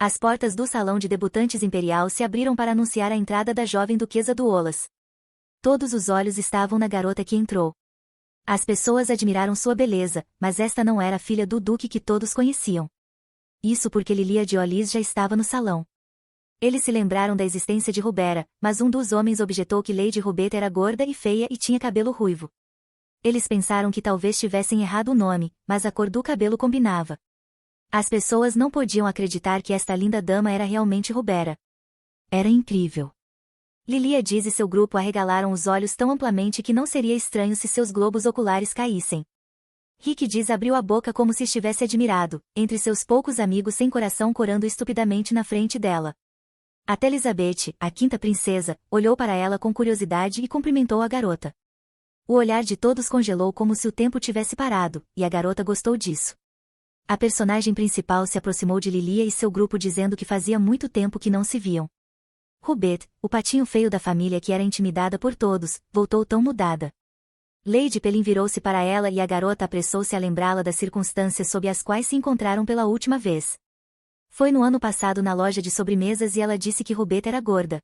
As portas do salão de debutantes imperial se abriram para anunciar a entrada da jovem duquesa do Olas. Todos os olhos estavam na garota que entrou. As pessoas admiraram sua beleza, mas esta não era a filha do duque que todos conheciam. Isso porque Lilia de Olis já estava no salão. Eles se lembraram da existência de Rubera, mas um dos homens objetou que Lady Rubeta era gorda e feia e tinha cabelo ruivo. Eles pensaram que talvez tivessem errado o nome, mas a cor do cabelo combinava. As pessoas não podiam acreditar que esta linda dama era realmente Rubera. Era incrível. Lilia Diz e seu grupo arregalaram os olhos tão amplamente que não seria estranho se seus globos oculares caíssem. Rick Diz abriu a boca como se estivesse admirado, entre seus poucos amigos sem coração corando estupidamente na frente dela. Até Elizabeth, a quinta princesa, olhou para ela com curiosidade e cumprimentou a garota. O olhar de todos congelou como se o tempo tivesse parado, e a garota gostou disso. A personagem principal se aproximou de Lilia e seu grupo dizendo que fazia muito tempo que não se viam. Rubet, o patinho feio da família que era intimidada por todos, voltou tão mudada. Lady Pelin virou-se para ela e a garota apressou-se a lembrá-la das circunstâncias sob as quais se encontraram pela última vez. Foi no ano passado na loja de sobremesas e ela disse que Rubet era gorda.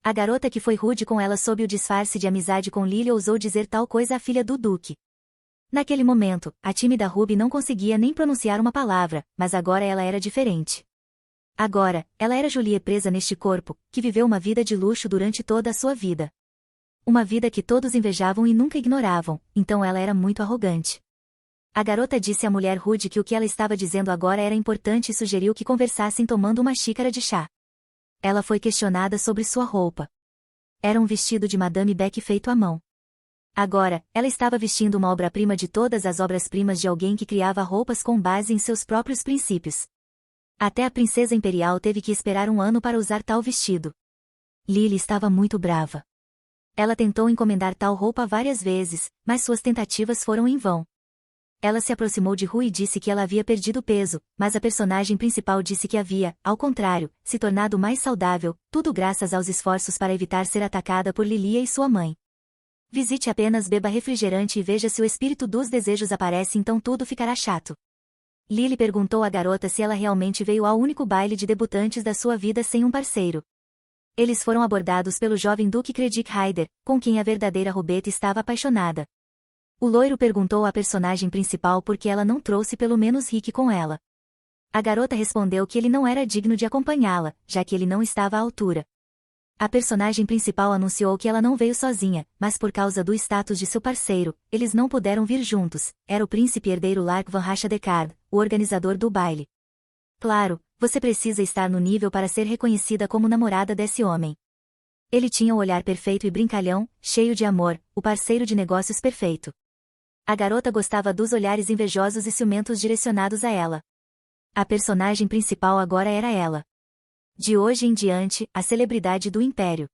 A garota que foi rude com ela sob o disfarce de amizade com Lilia ousou dizer tal coisa à filha do duque. Naquele momento, a tímida Ruby não conseguia nem pronunciar uma palavra, mas agora ela era diferente. Agora, ela era Julie presa neste corpo, que viveu uma vida de luxo durante toda a sua vida. Uma vida que todos invejavam e nunca ignoravam, então ela era muito arrogante. A garota disse à mulher rude que o que ela estava dizendo agora era importante e sugeriu que conversassem tomando uma xícara de chá. Ela foi questionada sobre sua roupa. Era um vestido de Madame Beck feito à mão. Agora, ela estava vestindo uma obra-prima de todas as obras-primas de alguém que criava roupas com base em seus próprios princípios. Até a princesa imperial teve que esperar um ano para usar tal vestido. Lily estava muito brava. Ela tentou encomendar tal roupa várias vezes, mas suas tentativas foram em vão. Ela se aproximou de Rue e disse que ela havia perdido peso, mas a personagem principal disse que havia, ao contrário, se tornado mais saudável, tudo graças aos esforços para evitar ser atacada por Lilia e sua mãe. Visite apenas beba refrigerante e veja se o espírito dos desejos aparece, então tudo ficará chato. Lily perguntou à garota se ela realmente veio ao único baile de debutantes da sua vida sem um parceiro. Eles foram abordados pelo jovem Duque Credit Ryder, com quem a verdadeira Rubeta estava apaixonada. O loiro perguntou à personagem principal por que ela não trouxe pelo menos Rick com ela. A garota respondeu que ele não era digno de acompanhá-la, já que ele não estava à altura. A personagem principal anunciou que ela não veio sozinha, mas por causa do status de seu parceiro, eles não puderam vir juntos. Era o príncipe herdeiro Lark Van Racha Decard, o organizador do baile. Claro, você precisa estar no nível para ser reconhecida como namorada desse homem. Ele tinha o olhar perfeito e brincalhão, cheio de amor, o parceiro de negócios perfeito. A garota gostava dos olhares invejosos e ciumentos direcionados a ela. A personagem principal agora era ela. De hoje em diante, a celebridade do Império.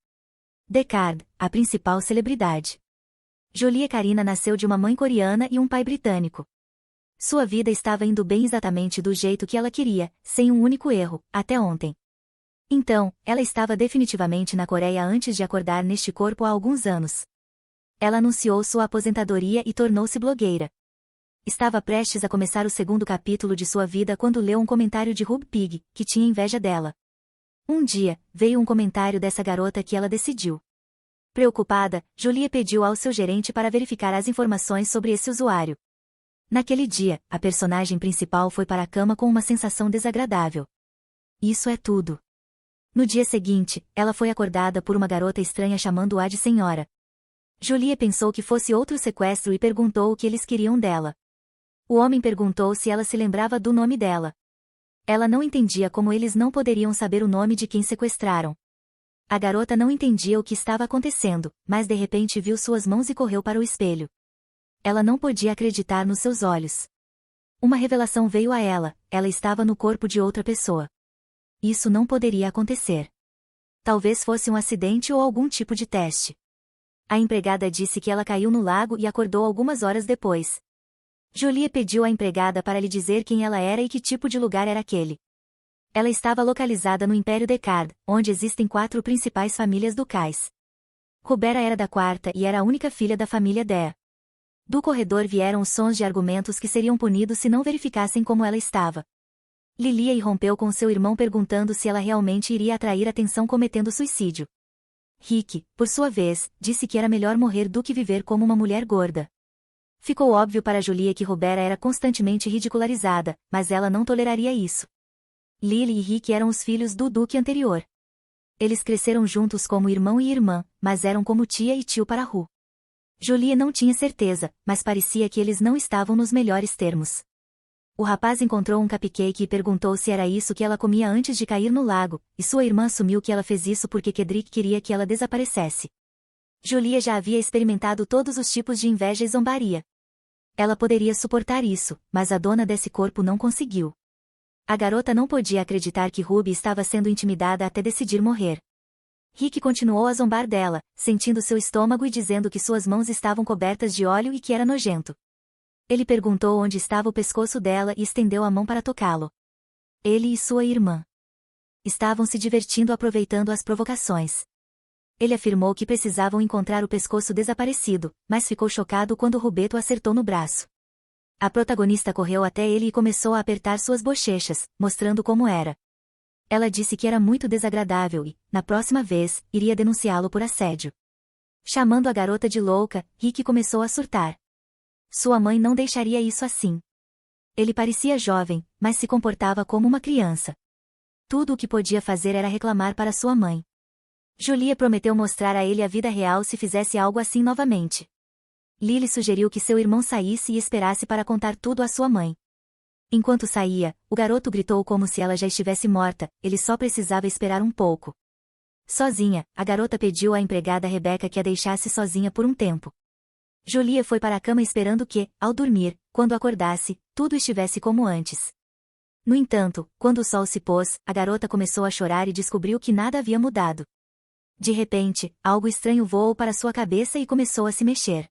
Decard, a principal celebridade. Julia Karina nasceu de uma mãe coreana e um pai britânico. Sua vida estava indo bem exatamente do jeito que ela queria, sem um único erro, até ontem. Então, ela estava definitivamente na Coreia antes de acordar neste corpo há alguns anos. Ela anunciou sua aposentadoria e tornou-se blogueira. Estava prestes a começar o segundo capítulo de sua vida quando leu um comentário de Rub Pig, que tinha inveja dela. Um dia, veio um comentário dessa garota que ela decidiu. Preocupada, Julia pediu ao seu gerente para verificar as informações sobre esse usuário. Naquele dia, a personagem principal foi para a cama com uma sensação desagradável. Isso é tudo. No dia seguinte, ela foi acordada por uma garota estranha chamando-a de senhora. Julia pensou que fosse outro sequestro e perguntou o que eles queriam dela. O homem perguntou se ela se lembrava do nome dela. Ela não entendia como eles não poderiam saber o nome de quem sequestraram. A garota não entendia o que estava acontecendo, mas de repente viu suas mãos e correu para o espelho. Ela não podia acreditar nos seus olhos. Uma revelação veio a ela, ela estava no corpo de outra pessoa. Isso não poderia acontecer. Talvez fosse um acidente ou algum tipo de teste. A empregada disse que ela caiu no lago e acordou algumas horas depois. Julia pediu à empregada para lhe dizer quem ela era e que tipo de lugar era aquele. Ela estava localizada no Império Decard, onde existem 4 principais famílias ducais. Rubera era da 4ª e era a única filha da família Dea. Do corredor vieram os sons de argumentos que seriam punidos se não verificassem como ela estava. Lilia irrompeu com seu irmão perguntando se ela realmente iria atrair atenção cometendo suicídio. Rick, por sua vez, disse que era melhor morrer do que viver como uma mulher gorda. Ficou óbvio para Julia que Roberta era constantemente ridicularizada, mas ela não toleraria isso. Lily e Rick eram os filhos do duque anterior. Eles cresceram juntos como irmão e irmã, mas eram como tia e tio para Ru. Julia não tinha certeza, mas parecia que eles não estavam nos melhores termos. O rapaz encontrou um cupcake e perguntou se era isso que ela comia antes de cair no lago, e sua irmã assumiu que ela fez isso porque Cedric queria que ela desaparecesse. Julia já havia experimentado todos os tipos de inveja e zombaria. Ela poderia suportar isso, mas a dona desse corpo não conseguiu. A garota não podia acreditar que Ruby estava sendo intimidada até decidir morrer. Rick continuou a zombar dela, sentindo seu estômago e dizendo que suas mãos estavam cobertas de óleo e que era nojento. Ele perguntou onde estava o pescoço dela e estendeu a mão para tocá-lo. Ele e sua irmã estavam se divertindo aproveitando as provocações. Ele afirmou que precisavam encontrar o pescoço desaparecido, mas ficou chocado quando Rubeto acertou no braço. A protagonista correu até ele e começou a apertar suas bochechas, mostrando como era. Ela disse que era muito desagradável e, na próxima vez, iria denunciá-lo por assédio. Chamando a garota de louca, Rick começou a surtar. Sua mãe não deixaria isso assim. Ele parecia jovem, mas se comportava como uma criança. Tudo o que podia fazer era reclamar para sua mãe. Julia prometeu mostrar a ele a vida real se fizesse algo assim novamente. Lily sugeriu que seu irmão saísse e esperasse para contar tudo à sua mãe. Enquanto saía, o garoto gritou como se ela já estivesse morta, ele só precisava esperar um pouco. Sozinha, a garota pediu à empregada Rebecca que a deixasse sozinha por um tempo. Julia foi para a cama esperando que, ao dormir, quando acordasse, tudo estivesse como antes. No entanto, quando o sol se pôs, a garota começou a chorar e descobriu que nada havia mudado. De repente, algo estranho voou para sua cabeça e começou a se mexer.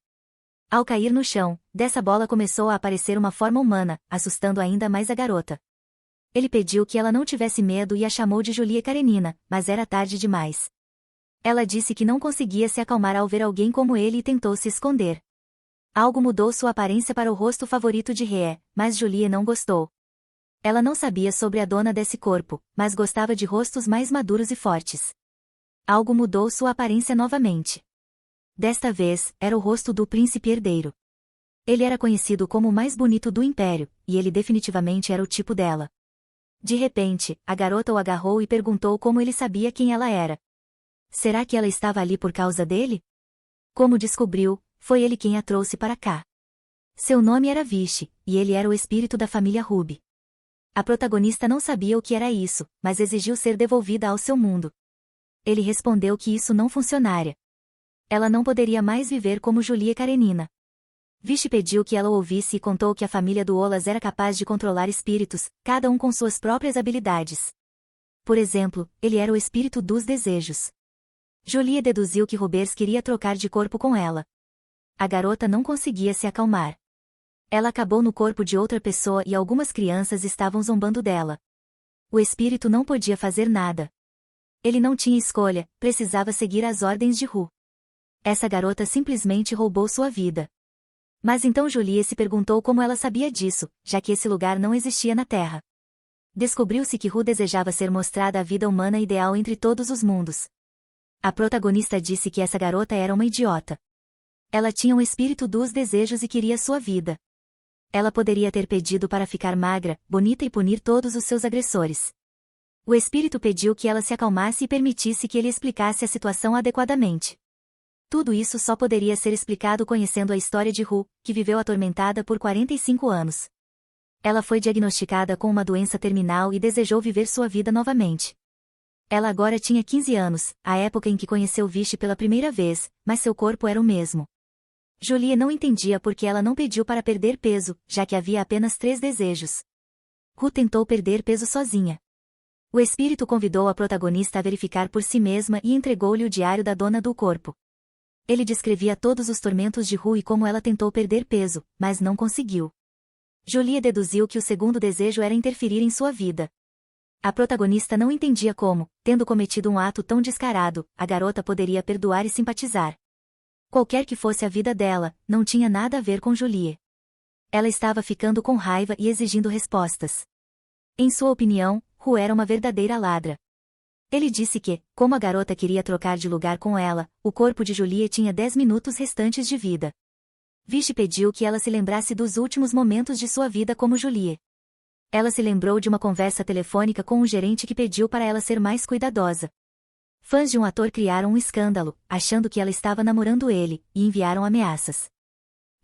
Ao cair no chão, dessa bola começou a aparecer uma forma humana, assustando ainda mais a garota. Ele pediu que ela não tivesse medo e a chamou de Julia Karenina, mas era tarde demais. Ela disse que não conseguia se acalmar ao ver alguém como ele e tentou se esconder. Algo mudou sua aparência para o rosto favorito de Rhea, mas Julia não gostou. Ela não sabia sobre a dona desse corpo, mas gostava de rostos mais maduros e fortes. Algo mudou sua aparência novamente. Desta vez, era o rosto do príncipe herdeiro. Ele era conhecido como o mais bonito do império, e ele definitivamente era o tipo dela. De repente, a garota o agarrou e perguntou como ele sabia quem ela era. Será que ela estava ali por causa dele? Como descobriu, foi ele quem a trouxe para cá. Seu nome era Vichy, e ele era o espírito da família Ruby. A protagonista não sabia o que era isso, mas exigiu ser devolvida ao seu mundo. Ele respondeu que isso não funcionaria. Ela não poderia mais viver como Julia Karenina. Vichy pediu que ela o ouvisse e contou que a família do Olas era capaz de controlar espíritos, cada um com suas próprias habilidades. Por exemplo, ele era o espírito dos desejos. Julia deduziu que Roberts queria trocar de corpo com ela. A garota não conseguia se acalmar. Ela acabou no corpo de outra pessoa e algumas crianças estavam zombando dela. O espírito não podia fazer nada. Ele não tinha escolha, precisava seguir as ordens de Ru. Essa garota simplesmente roubou sua vida. Mas então Julia se perguntou como ela sabia disso, já que esse lugar não existia na Terra. Descobriu-se que Ru desejava ser mostrada a vida humana ideal entre todos os mundos. A protagonista disse que essa garota era uma idiota. Ela tinha um espírito dos desejos e queria sua vida. Ela poderia ter pedido para ficar magra, bonita e punir todos os seus agressores. O espírito pediu que ela se acalmasse e permitisse que ele explicasse a situação adequadamente. Tudo isso só poderia ser explicado conhecendo a história de Ru, que viveu atormentada por 45 anos. Ela foi diagnosticada com uma doença terminal e desejou viver sua vida novamente. Ela agora tinha 15 anos, a época em que conheceu Vichy pela primeira vez, mas seu corpo era o mesmo. Julia não entendia por que ela não pediu para perder peso, já que havia apenas 3 desejos. Ru tentou perder peso sozinha. O espírito convidou a protagonista a verificar por si mesma e entregou-lhe o diário da dona do corpo. Ele descrevia todos os tormentos de Ru e como ela tentou perder peso, mas não conseguiu. Julia deduziu que o segundo desejo era interferir em sua vida. A protagonista não entendia como, tendo cometido um ato tão descarado, a garota poderia perdoar e simpatizar. Qualquer que fosse a vida dela, não tinha nada a ver com Julia. Ela estava ficando com raiva e exigindo respostas. Em sua opinião, Ru era uma verdadeira ladra. Ele disse que, como a garota queria trocar de lugar com ela, o corpo de Julie tinha 10 minutos restantes de vida. Vichy pediu que ela se lembrasse dos últimos momentos de sua vida como Julie. Ela se lembrou de uma conversa telefônica com um gerente que pediu para ela ser mais cuidadosa. Fãs de um ator criaram um escândalo, achando que ela estava namorando ele, e enviaram ameaças.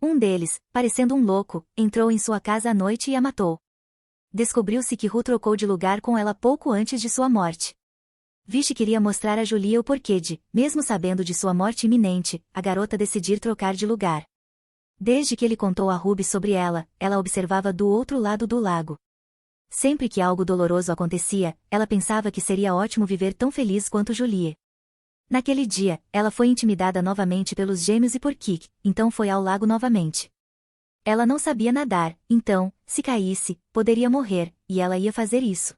Um deles, parecendo um louco, entrou em sua casa à noite e a matou. Descobriu-se que Ru trocou de lugar com ela pouco antes de sua morte. Vichy queria mostrar a Julie o porquê de, mesmo sabendo de sua morte iminente, a garota decidir trocar de lugar. Desde que ele contou a Ruby sobre ela, ela observava do outro lado do lago. Sempre que algo doloroso acontecia, ela pensava que seria ótimo viver tão feliz quanto Julie. Naquele dia, ela foi intimidada novamente pelos gêmeos e por Kik, então foi ao lago novamente. Ela não sabia nadar, então, se caísse, poderia morrer, e ela ia fazer isso.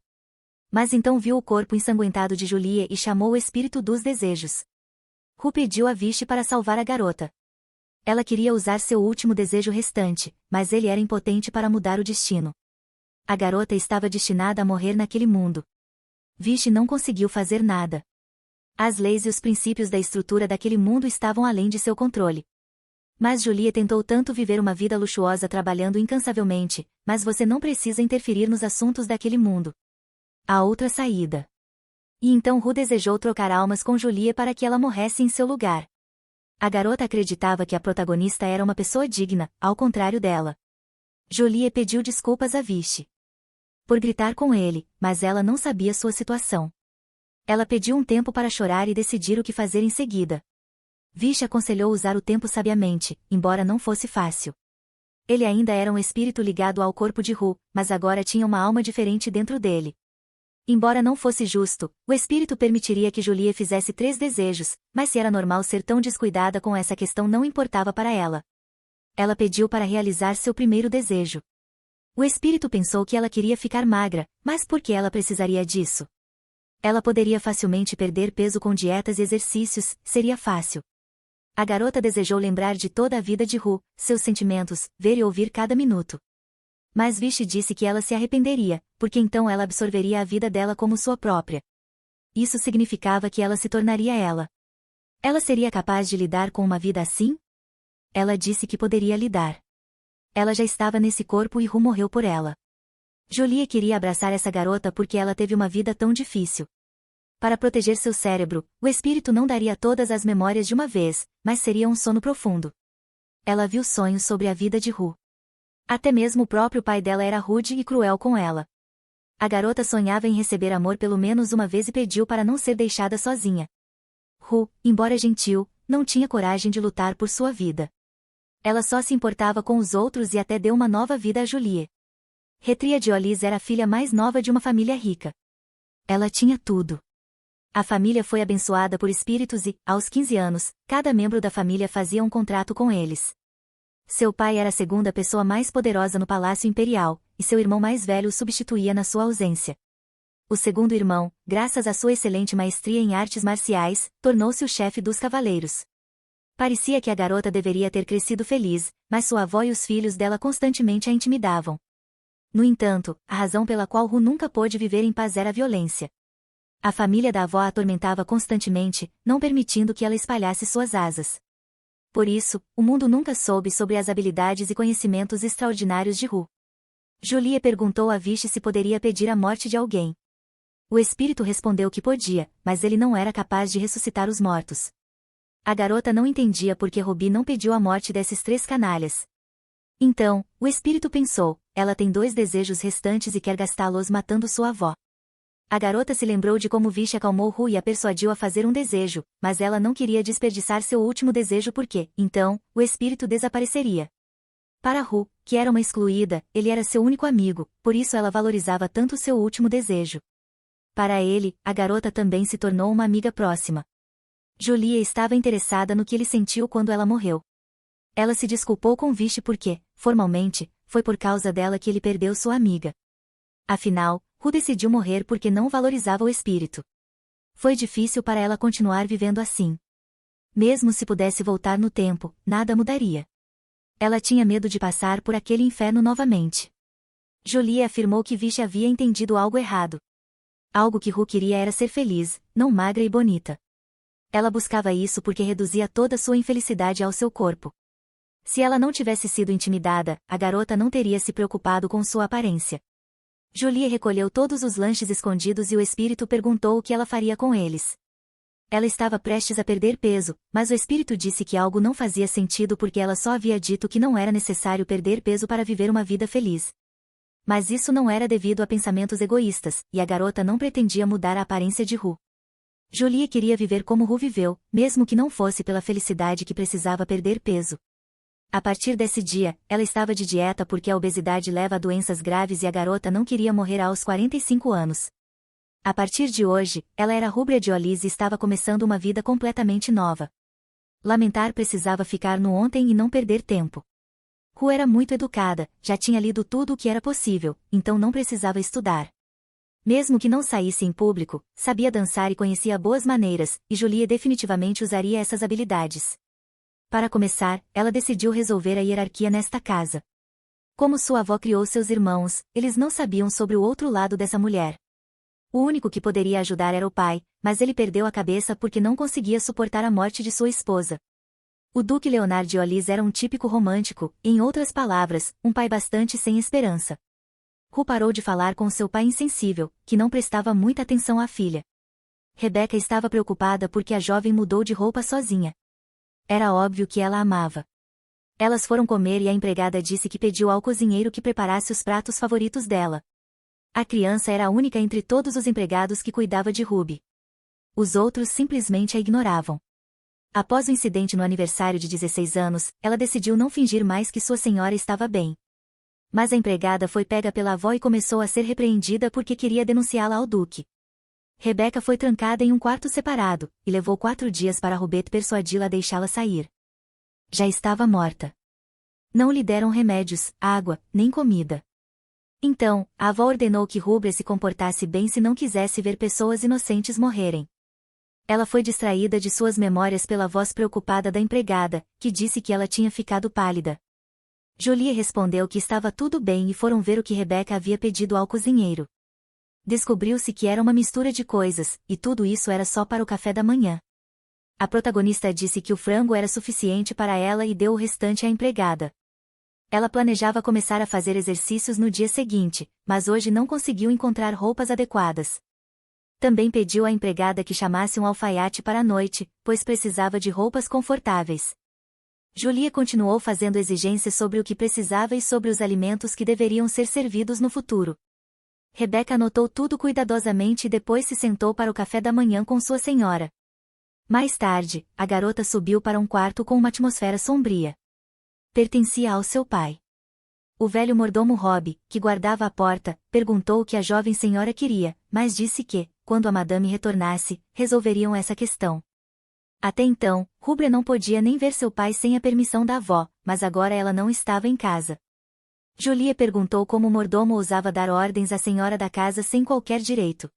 Mas então viu o corpo ensanguentado de Julie e chamou o espírito dos desejos. Ru pediu a Vichy para salvar a garota. Ela queria usar seu último desejo restante, mas ele era impotente para mudar o destino. A garota estava destinada a morrer naquele mundo. Vichy não conseguiu fazer nada. As leis e os princípios da estrutura daquele mundo estavam além de seu controle. Mas Julie tentou tanto viver uma vida luxuosa trabalhando incansavelmente, mas você não precisa interferir nos assuntos daquele mundo. Há outra saída. E então Ru desejou trocar almas com Julie para que ela morresse em seu lugar. A garota acreditava que a protagonista era uma pessoa digna, ao contrário dela. Julie pediu desculpas a Vichy por gritar com ele, mas ela não sabia sua situação. Ela pediu um tempo para chorar e decidir o que fazer em seguida. Vichy aconselhou usar o tempo sabiamente, embora não fosse fácil. Ele ainda era um espírito ligado ao corpo de Ru, mas agora tinha uma alma diferente dentro dele. Embora não fosse justo, o espírito permitiria que Julie fizesse 3 desejos, mas se era normal ser tão descuidada com essa questão não importava para ela. Ela pediu para realizar seu primeiro desejo. O espírito pensou que ela queria ficar magra, mas por que ela precisaria disso? Ela poderia facilmente perder peso com dietas e exercícios, seria fácil. A garota desejou lembrar de toda a vida de Ru, seus sentimentos, ver e ouvir cada minuto. Mas Vichy disse que ela se arrependeria, porque então ela absorveria a vida dela como sua própria. Isso significava que ela se tornaria ela. Ela seria capaz de lidar com uma vida assim? Ela disse que poderia lidar. Ela já estava nesse corpo e Ru morreu por ela. Julie queria abraçar essa garota porque ela teve uma vida tão difícil. Para proteger seu cérebro, o espírito não daria todas as memórias de uma vez, mas seria um sono profundo. Ela viu sonhos sobre a vida de Ru. Até mesmo o próprio pai dela era rude e cruel com ela. A garota sonhava em receber amor pelo menos uma vez e pediu para não ser deixada sozinha. Ru, embora gentil, não tinha coragem de lutar por sua vida. Ela só se importava com os outros e até deu uma nova vida a Julie. Retria de Olis era a filha mais nova de uma família rica. Ela tinha tudo. A família foi abençoada por espíritos e, aos 15 anos, cada membro da família fazia um contrato com eles. Seu pai era a segunda pessoa mais poderosa no Palácio Imperial, e seu irmão mais velho o substituía na sua ausência. O segundo irmão, graças à sua excelente maestria em artes marciais, tornou-se o chefe dos cavaleiros. Parecia que a garota deveria ter crescido feliz, mas sua avó e os filhos dela constantemente a intimidavam. No entanto, a razão pela qual Ru nunca pôde viver em paz era a violência. A família da avó a atormentava constantemente, não permitindo que ela espalhasse suas asas. Por isso, o mundo nunca soube sobre as habilidades e conhecimentos extraordinários de Ru. Julie perguntou a Vichy se poderia pedir a morte de alguém. O espírito respondeu que podia, mas ele não era capaz de ressuscitar os mortos. A garota não entendia por que Ruby não pediu a morte desses 3 canalhas. Então, o espírito pensou, ela tem 2 desejos restantes e quer gastá-los matando sua avó. A garota se lembrou de como Vichy acalmou Ru e a persuadiu a fazer um desejo, mas ela não queria desperdiçar seu último desejo porque, então, o espírito desapareceria. Para Ru, que era uma excluída, ele era seu único amigo, por isso ela valorizava tanto seu último desejo. Para ele, a garota também se tornou uma amiga próxima. Julie estava interessada no que ele sentiu quando ela morreu. Ela se desculpou com Vichy porque, formalmente, foi por causa dela que ele perdeu sua amiga. Afinal, Ru decidiu morrer porque não valorizava o espírito. Foi difícil para ela continuar vivendo assim. Mesmo se pudesse voltar no tempo, nada mudaria. Ela tinha medo de passar por aquele inferno novamente. Julie afirmou que Vish havia entendido algo errado. Algo que Ru queria era ser feliz, não magra e bonita. Ela buscava isso porque reduzia toda sua infelicidade ao seu corpo. Se ela não tivesse sido intimidada, a garota não teria se preocupado com sua aparência. Julie recolheu todos os lanches escondidos e o espírito perguntou o que ela faria com eles. Ela estava prestes a perder peso, mas o espírito disse que algo não fazia sentido porque ela só havia dito que não era necessário perder peso para viver uma vida feliz. Mas isso não era devido a pensamentos egoístas, e a garota não pretendia mudar a aparência de Ru. Julie queria viver como Ru viveu, mesmo que não fosse pela felicidade que precisava perder peso. A partir desse dia, ela estava de dieta porque a obesidade leva a doenças graves e a garota não queria morrer aos 45 anos. A partir de hoje, ela era rubra de olhos e estava começando uma vida completamente nova. Lamentar precisava ficar no ontem e não perder tempo. Ru era muito educada, já tinha lido tudo o que era possível, então não precisava estudar. Mesmo que não saísse em público, sabia dançar e conhecia boas maneiras, e Julie definitivamente usaria essas habilidades. Para começar, ela decidiu resolver a hierarquia nesta casa. Como sua avó criou seus irmãos, eles não sabiam sobre o outro lado dessa mulher. O único que poderia ajudar era o pai, mas ele perdeu a cabeça porque não conseguia suportar a morte de sua esposa. O Duque Leonard de Orleans era um típico romântico, em outras palavras, um pai bastante sem esperança. Ru parou de falar com seu pai insensível, que não prestava muita atenção à filha. Rebecca estava preocupada porque a jovem mudou de roupa sozinha. Era óbvio que ela a amava. Elas foram comer e a empregada disse que pediu ao cozinheiro que preparasse os pratos favoritos dela. A criança era a única entre todos os empregados que cuidava de Ruby. Os outros simplesmente a ignoravam. Após o incidente no aniversário de 16 anos, ela decidiu não fingir mais que sua senhora estava bem. Mas a empregada foi pega pela avó e começou a ser repreendida porque queria denunciá-la ao duque. Rebecca foi trancada em um quarto separado, e levou 4 dias para Rubet persuadi-la a deixá-la sair. Já estava morta. Não lhe deram remédios, água, nem comida. Então, a avó ordenou que Rubra se comportasse bem se não quisesse ver pessoas inocentes morrerem. Ela foi distraída de suas memórias pela voz preocupada da empregada, que disse que ela tinha ficado pálida. Julie respondeu que estava tudo bem e foram ver o que Rebecca havia pedido ao cozinheiro. Descobriu-se que era uma mistura de coisas, e tudo isso era só para o café da manhã. A protagonista disse que o frango era suficiente para ela e deu o restante à empregada. Ela planejava começar a fazer exercícios no dia seguinte, mas hoje não conseguiu encontrar roupas adequadas. Também pediu à empregada que chamasse um alfaiate para a noite, pois precisava de roupas confortáveis. Julie continuou fazendo exigências sobre o que precisava e sobre os alimentos que deveriam ser servidos no futuro. Rebecca anotou tudo cuidadosamente e depois se sentou para o café da manhã com sua senhora. Mais tarde, a garota subiu para um quarto com uma atmosfera sombria. Pertencia ao seu pai. O velho mordomo Rob, que guardava a porta, perguntou o que a jovem senhora queria, mas disse que, quando a madame retornasse, resolveriam essa questão. Até então, Rubra não podia nem ver seu pai sem a permissão da avó, mas agora ela não estava em casa. Julie perguntou como o mordomo ousava dar ordens à senhora da casa sem qualquer direito.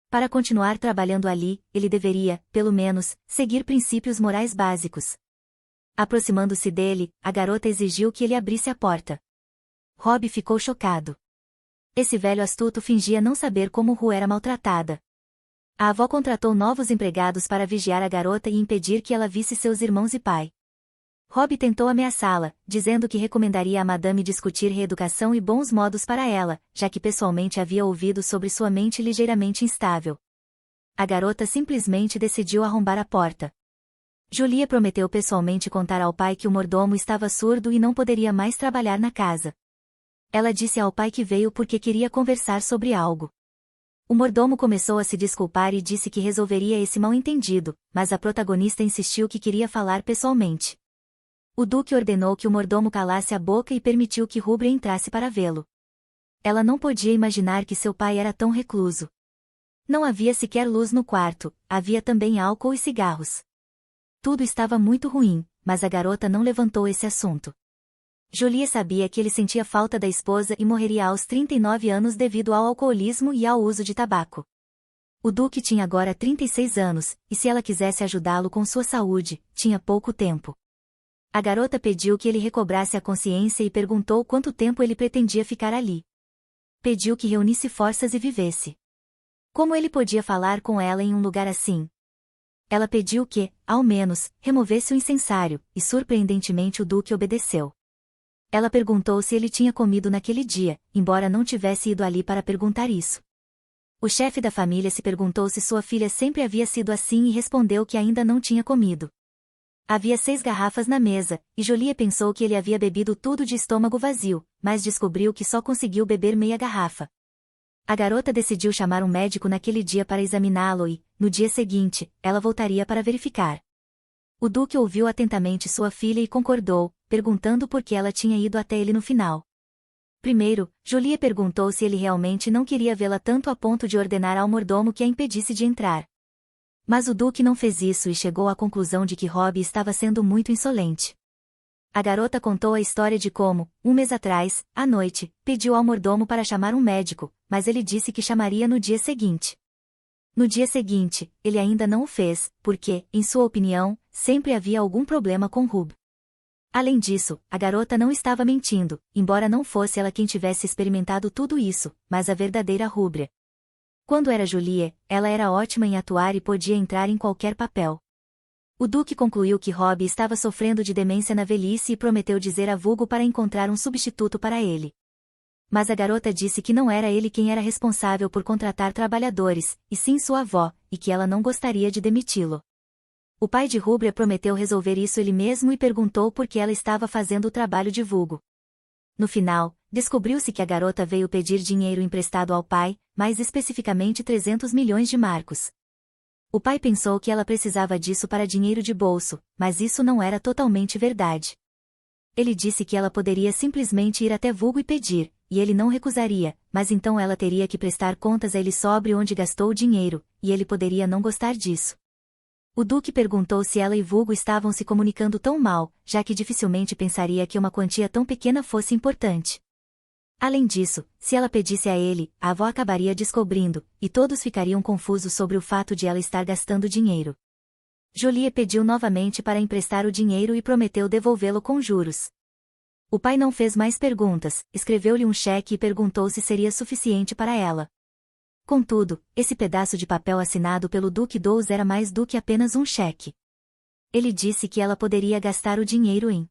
Para continuar trabalhando ali, ele deveria, pelo menos, seguir princípios morais básicos. Aproximando-se dele, a garota exigiu que ele abrisse a porta. Rob ficou chocado. Esse velho astuto fingia não saber como Ru era maltratada. A avó contratou novos empregados para vigiar a garota e impedir que ela visse seus irmãos e pai. Rob tentou ameaçá-la, dizendo que recomendaria a madame discutir reeducação e bons modos para ela, já que pessoalmente havia ouvido sobre sua mente ligeiramente instável. A garota simplesmente decidiu arrombar a porta. Julie prometeu pessoalmente contar ao pai que o mordomo estava surdo e não poderia mais trabalhar na casa. Ela disse ao pai que veio porque queria conversar sobre algo. O mordomo começou a se desculpar e disse que resolveria esse mal-entendido, mas a protagonista insistiu que queria falar pessoalmente. O duque ordenou que o mordomo calasse a boca e permitiu que Rubra entrasse para vê-lo. Ela não podia imaginar que seu pai era tão recluso. Não havia sequer luz no quarto, havia também álcool e cigarros. Tudo estava muito ruim, mas a garota não levantou esse assunto. Julie sabia que ele sentia falta da esposa e morreria aos 39 anos devido ao alcoolismo e ao uso de tabaco. O duque tinha agora 36 anos, e se ela quisesse ajudá-lo com sua saúde, tinha pouco tempo. A garota pediu que ele recobrasse a consciência e perguntou quanto tempo ele pretendia ficar ali. pediu que reunisse forças e vivesse. Como ele podia falar com ela em um lugar assim? Ela pediu que, ao menos, removesse o incensário, e surpreendentemente o duque obedeceu. Ela perguntou se ele tinha comido naquele dia, embora não tivesse ido ali para perguntar isso. O chefe da família se perguntou se sua filha sempre havia sido assim e respondeu que ainda não tinha comido. Havia 6 garrafas na mesa, e Jolie pensou que ele havia bebido tudo de estômago vazio, mas descobriu que só conseguiu beber meia garrafa. A garota decidiu chamar um médico naquele dia para examiná-lo e, no dia seguinte, ela voltaria para verificar. O duque ouviu atentamente sua filha e concordou, perguntando por que ela tinha ido até ele no final. Primeiro, Jolie perguntou se ele realmente não queria vê-la tanto a ponto de ordenar ao mordomo que a impedisse de entrar. Mas o duque não fez isso e chegou à conclusão de que Robbie estava sendo muito insolente. A garota contou a história de como, um mês atrás, à noite, pediu ao mordomo para chamar um médico, mas ele disse que chamaria no dia seguinte. No dia seguinte, ele ainda não o fez, porque, em sua opinião, sempre havia algum problema com Rub. Além disso, a garota não estava mentindo, embora não fosse ela quem tivesse experimentado tudo isso, mas a verdadeira Rúbria. Quando era Julie, ela era ótima em atuar e podia entrar em qualquer papel. O duque concluiu que Robbie estava sofrendo de demência na velhice e prometeu dizer a Vulgo para encontrar um substituto para ele. Mas a garota disse que não era ele quem era responsável por contratar trabalhadores, e sim sua avó, e que ela não gostaria de demiti-lo. O pai de Rúbria prometeu resolver isso ele mesmo e perguntou por que ela estava fazendo o trabalho de Vulgo. No final, descobriu-se que a garota veio pedir dinheiro emprestado ao pai, mais especificamente 300 milhões de marcos. O pai pensou que ela precisava disso para dinheiro de bolso, mas isso não era totalmente verdade. Ele disse que ela poderia simplesmente ir até Vulgo e pedir, e ele não recusaria, mas então ela teria que prestar contas a ele sobre onde gastou o dinheiro, e ele poderia não gostar disso. O duque perguntou se ela e Vulgo estavam se comunicando tão mal, já que dificilmente pensaria que uma quantia tão pequena fosse importante. Além disso, se ela pedisse a ele, a avó acabaria descobrindo, e todos ficariam confusos sobre o fato de ela estar gastando dinheiro. Jolie pediu novamente para emprestar o dinheiro e prometeu devolvê-lo com juros. O pai não fez mais perguntas, escreveu-lhe um cheque e perguntou se seria suficiente para ela. Contudo, esse pedaço de papel assinado pelo Duque Dous era mais do que apenas um cheque. Ele disse que ela poderia gastar o dinheiro em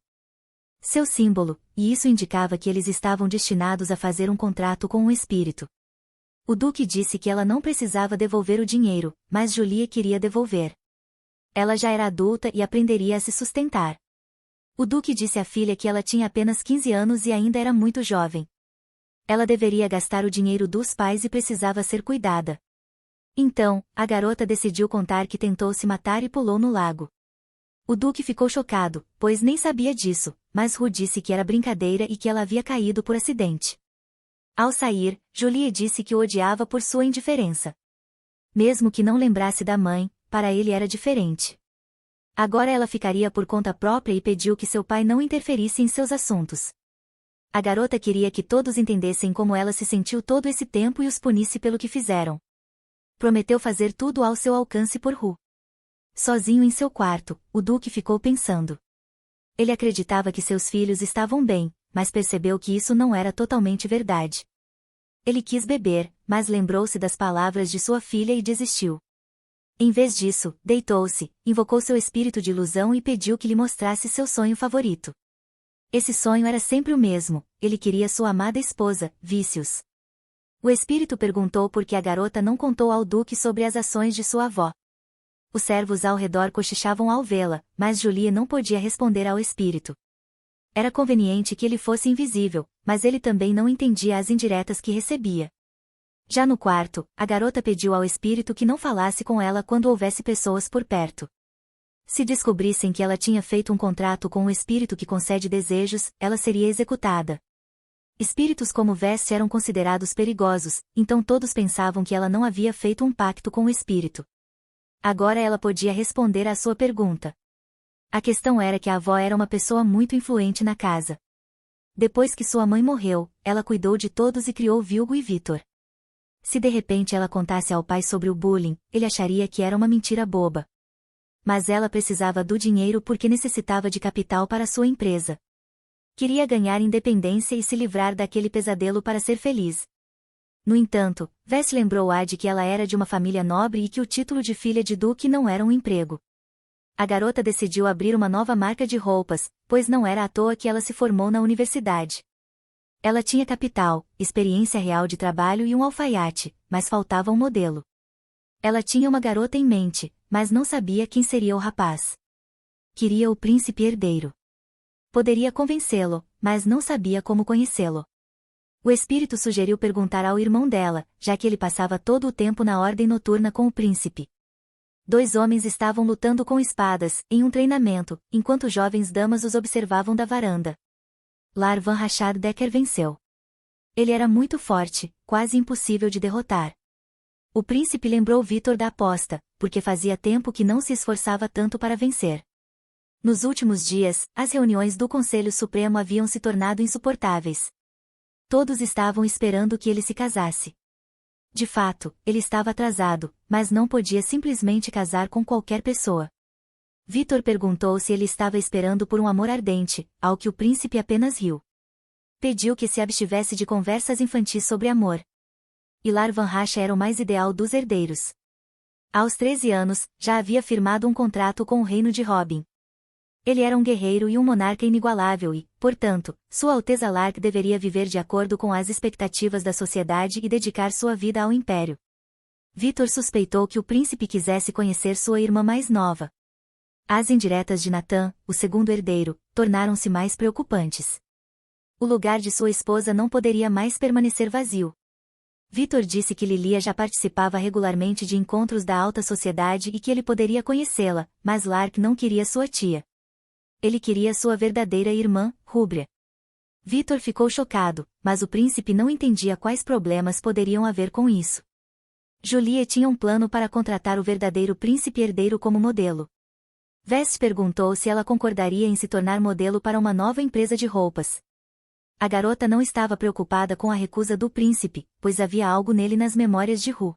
seu símbolo, e isso indicava que eles estavam destinados a fazer um contrato com um espírito. O Duque disse que ela não precisava devolver o dinheiro, mas Julie queria devolver. Ela já era adulta e aprenderia a se sustentar. O Duque disse à filha que ela tinha apenas 15 anos e ainda era muito jovem. Ela deveria gastar o dinheiro dos pais e precisava ser cuidada. Então, a garota decidiu contar que tentou se matar e pulou no lago. O Duque ficou chocado, pois nem sabia disso, mas Ru disse que era brincadeira e que ela havia caído por acidente. Ao sair, Julie disse que o odiava por sua indiferença. Mesmo que não lembrasse da mãe, para ele era diferente. Agora ela ficaria por conta própria e pediu que seu pai não interferisse em seus assuntos. A garota queria que todos entendessem como ela se sentiu todo esse tempo e os punisse pelo que fizeram. Prometeu fazer tudo ao seu alcance por Ru. Sozinho em seu quarto, o Duque ficou pensando. Ele acreditava que seus filhos estavam bem, mas percebeu que isso não era totalmente verdade. Ele quis beber, mas lembrou-se das palavras de sua filha e desistiu. Em vez disso, deitou-se, invocou seu espírito de ilusão e pediu que lhe mostrasse seu sonho favorito. Esse sonho era sempre o mesmo, ele queria sua amada esposa, Vícios. O espírito perguntou por que a garota não contou ao Duque sobre as ações de sua avó. Os servos ao redor cochichavam ao vê-la, mas Julie não podia responder ao espírito. Era conveniente que ele fosse invisível, mas ele também não entendia as indiretas que recebia. Já no quarto, a garota pediu ao espírito que não falasse com ela quando houvesse pessoas por perto. Se descobrissem que ela tinha feito um contrato com o espírito que concede desejos, ela seria executada. Espíritos como Veste eram considerados perigosos, então todos pensavam que ela não havia feito um pacto com o espírito. Agora ela podia responder à sua pergunta. A questão era que a avó era uma pessoa muito influente na casa. Depois que sua mãe morreu, ela cuidou de todos e criou Vilgo e Vitor. Se de repente ela contasse ao pai sobre o bullying, ele acharia que era uma mentira boba. Mas ela precisava do dinheiro porque necessitava de capital para sua empresa. Queria ganhar independência e se livrar daquele pesadelo para ser feliz. No entanto, Vess lembrou-a de que ela era de uma família nobre e que o título de filha de duque não era um emprego. A garota decidiu abrir uma nova marca de roupas, pois não era à toa que ela se formou na universidade. Ela tinha capital, experiência real de trabalho e um alfaiate, mas faltava um modelo. Ela tinha uma garota em mente, mas não sabia quem seria o rapaz. Queria o príncipe herdeiro. Poderia convencê-lo, mas não sabia como conhecê-lo. O espírito sugeriu perguntar ao irmão dela, já que ele passava todo o tempo na ordem noturna com o príncipe. 2 homens estavam lutando com espadas, em um treinamento, enquanto jovens damas os observavam da varanda. Lar Van Rachard Decker venceu. Ele era muito forte, quase impossível de derrotar. O príncipe lembrou Vitor da aposta, porque fazia tempo que não se esforçava tanto para vencer. Nos últimos dias, as reuniões do Conselho Supremo haviam se tornado insuportáveis. Todos estavam esperando que ele se casasse. De fato, ele estava atrasado, mas não podia simplesmente casar com qualquer pessoa. Vitor perguntou se ele estava esperando por um amor ardente, ao que o príncipe apenas riu. Pediu que se abstivesse de conversas infantis sobre amor. Lar Van Rachard era o mais ideal dos herdeiros. Aos 13 anos, já havia firmado um contrato com o reino de Robin. Ele era um guerreiro e um monarca inigualável e, portanto, Sua Alteza Lark deveria viver de acordo com as expectativas da sociedade e dedicar sua vida ao império. Vitor suspeitou que o príncipe quisesse conhecer sua irmã mais nova. As indiretas de Nathan, o segundo herdeiro, tornaram-se mais preocupantes. O lugar de sua esposa não poderia mais permanecer vazio. Vitor disse que Lilia já participava regularmente de encontros da alta sociedade e que ele poderia conhecê-la, mas Lark não queria sua tia. Ele queria sua verdadeira irmã, Rúbria. Vitor ficou chocado, mas o príncipe não entendia quais problemas poderiam haver com isso. Julie tinha um plano para contratar o verdadeiro príncipe herdeiro como modelo. Vess perguntou se ela concordaria em se tornar modelo para uma nova empresa de roupas. A garota não estava preocupada com a recusa do príncipe, pois havia algo nele nas memórias de Ru.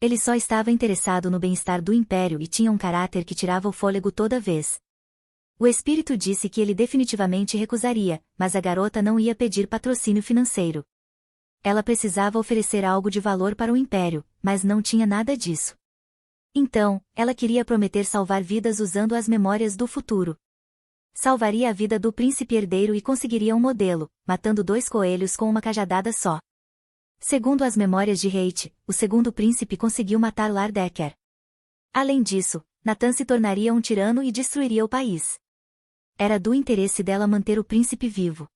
Ele só estava interessado no bem-estar do império e tinha um caráter que tirava o fôlego toda vez. O espírito disse que ele definitivamente recusaria, mas a garota não ia pedir patrocínio financeiro. Ela precisava oferecer algo de valor para o império, mas não tinha nada disso. Então, ela queria prometer salvar vidas usando as memórias do futuro. Salvaria a vida do príncipe herdeiro e conseguiria um modelo, matando 2 coelhos com uma cajadada só. Segundo as memórias de Hate, o segundo príncipe conseguiu matar Lar Decker. Além disso, Nathan se tornaria um tirano e destruiria o país. Era do interesse dela manter o príncipe vivo.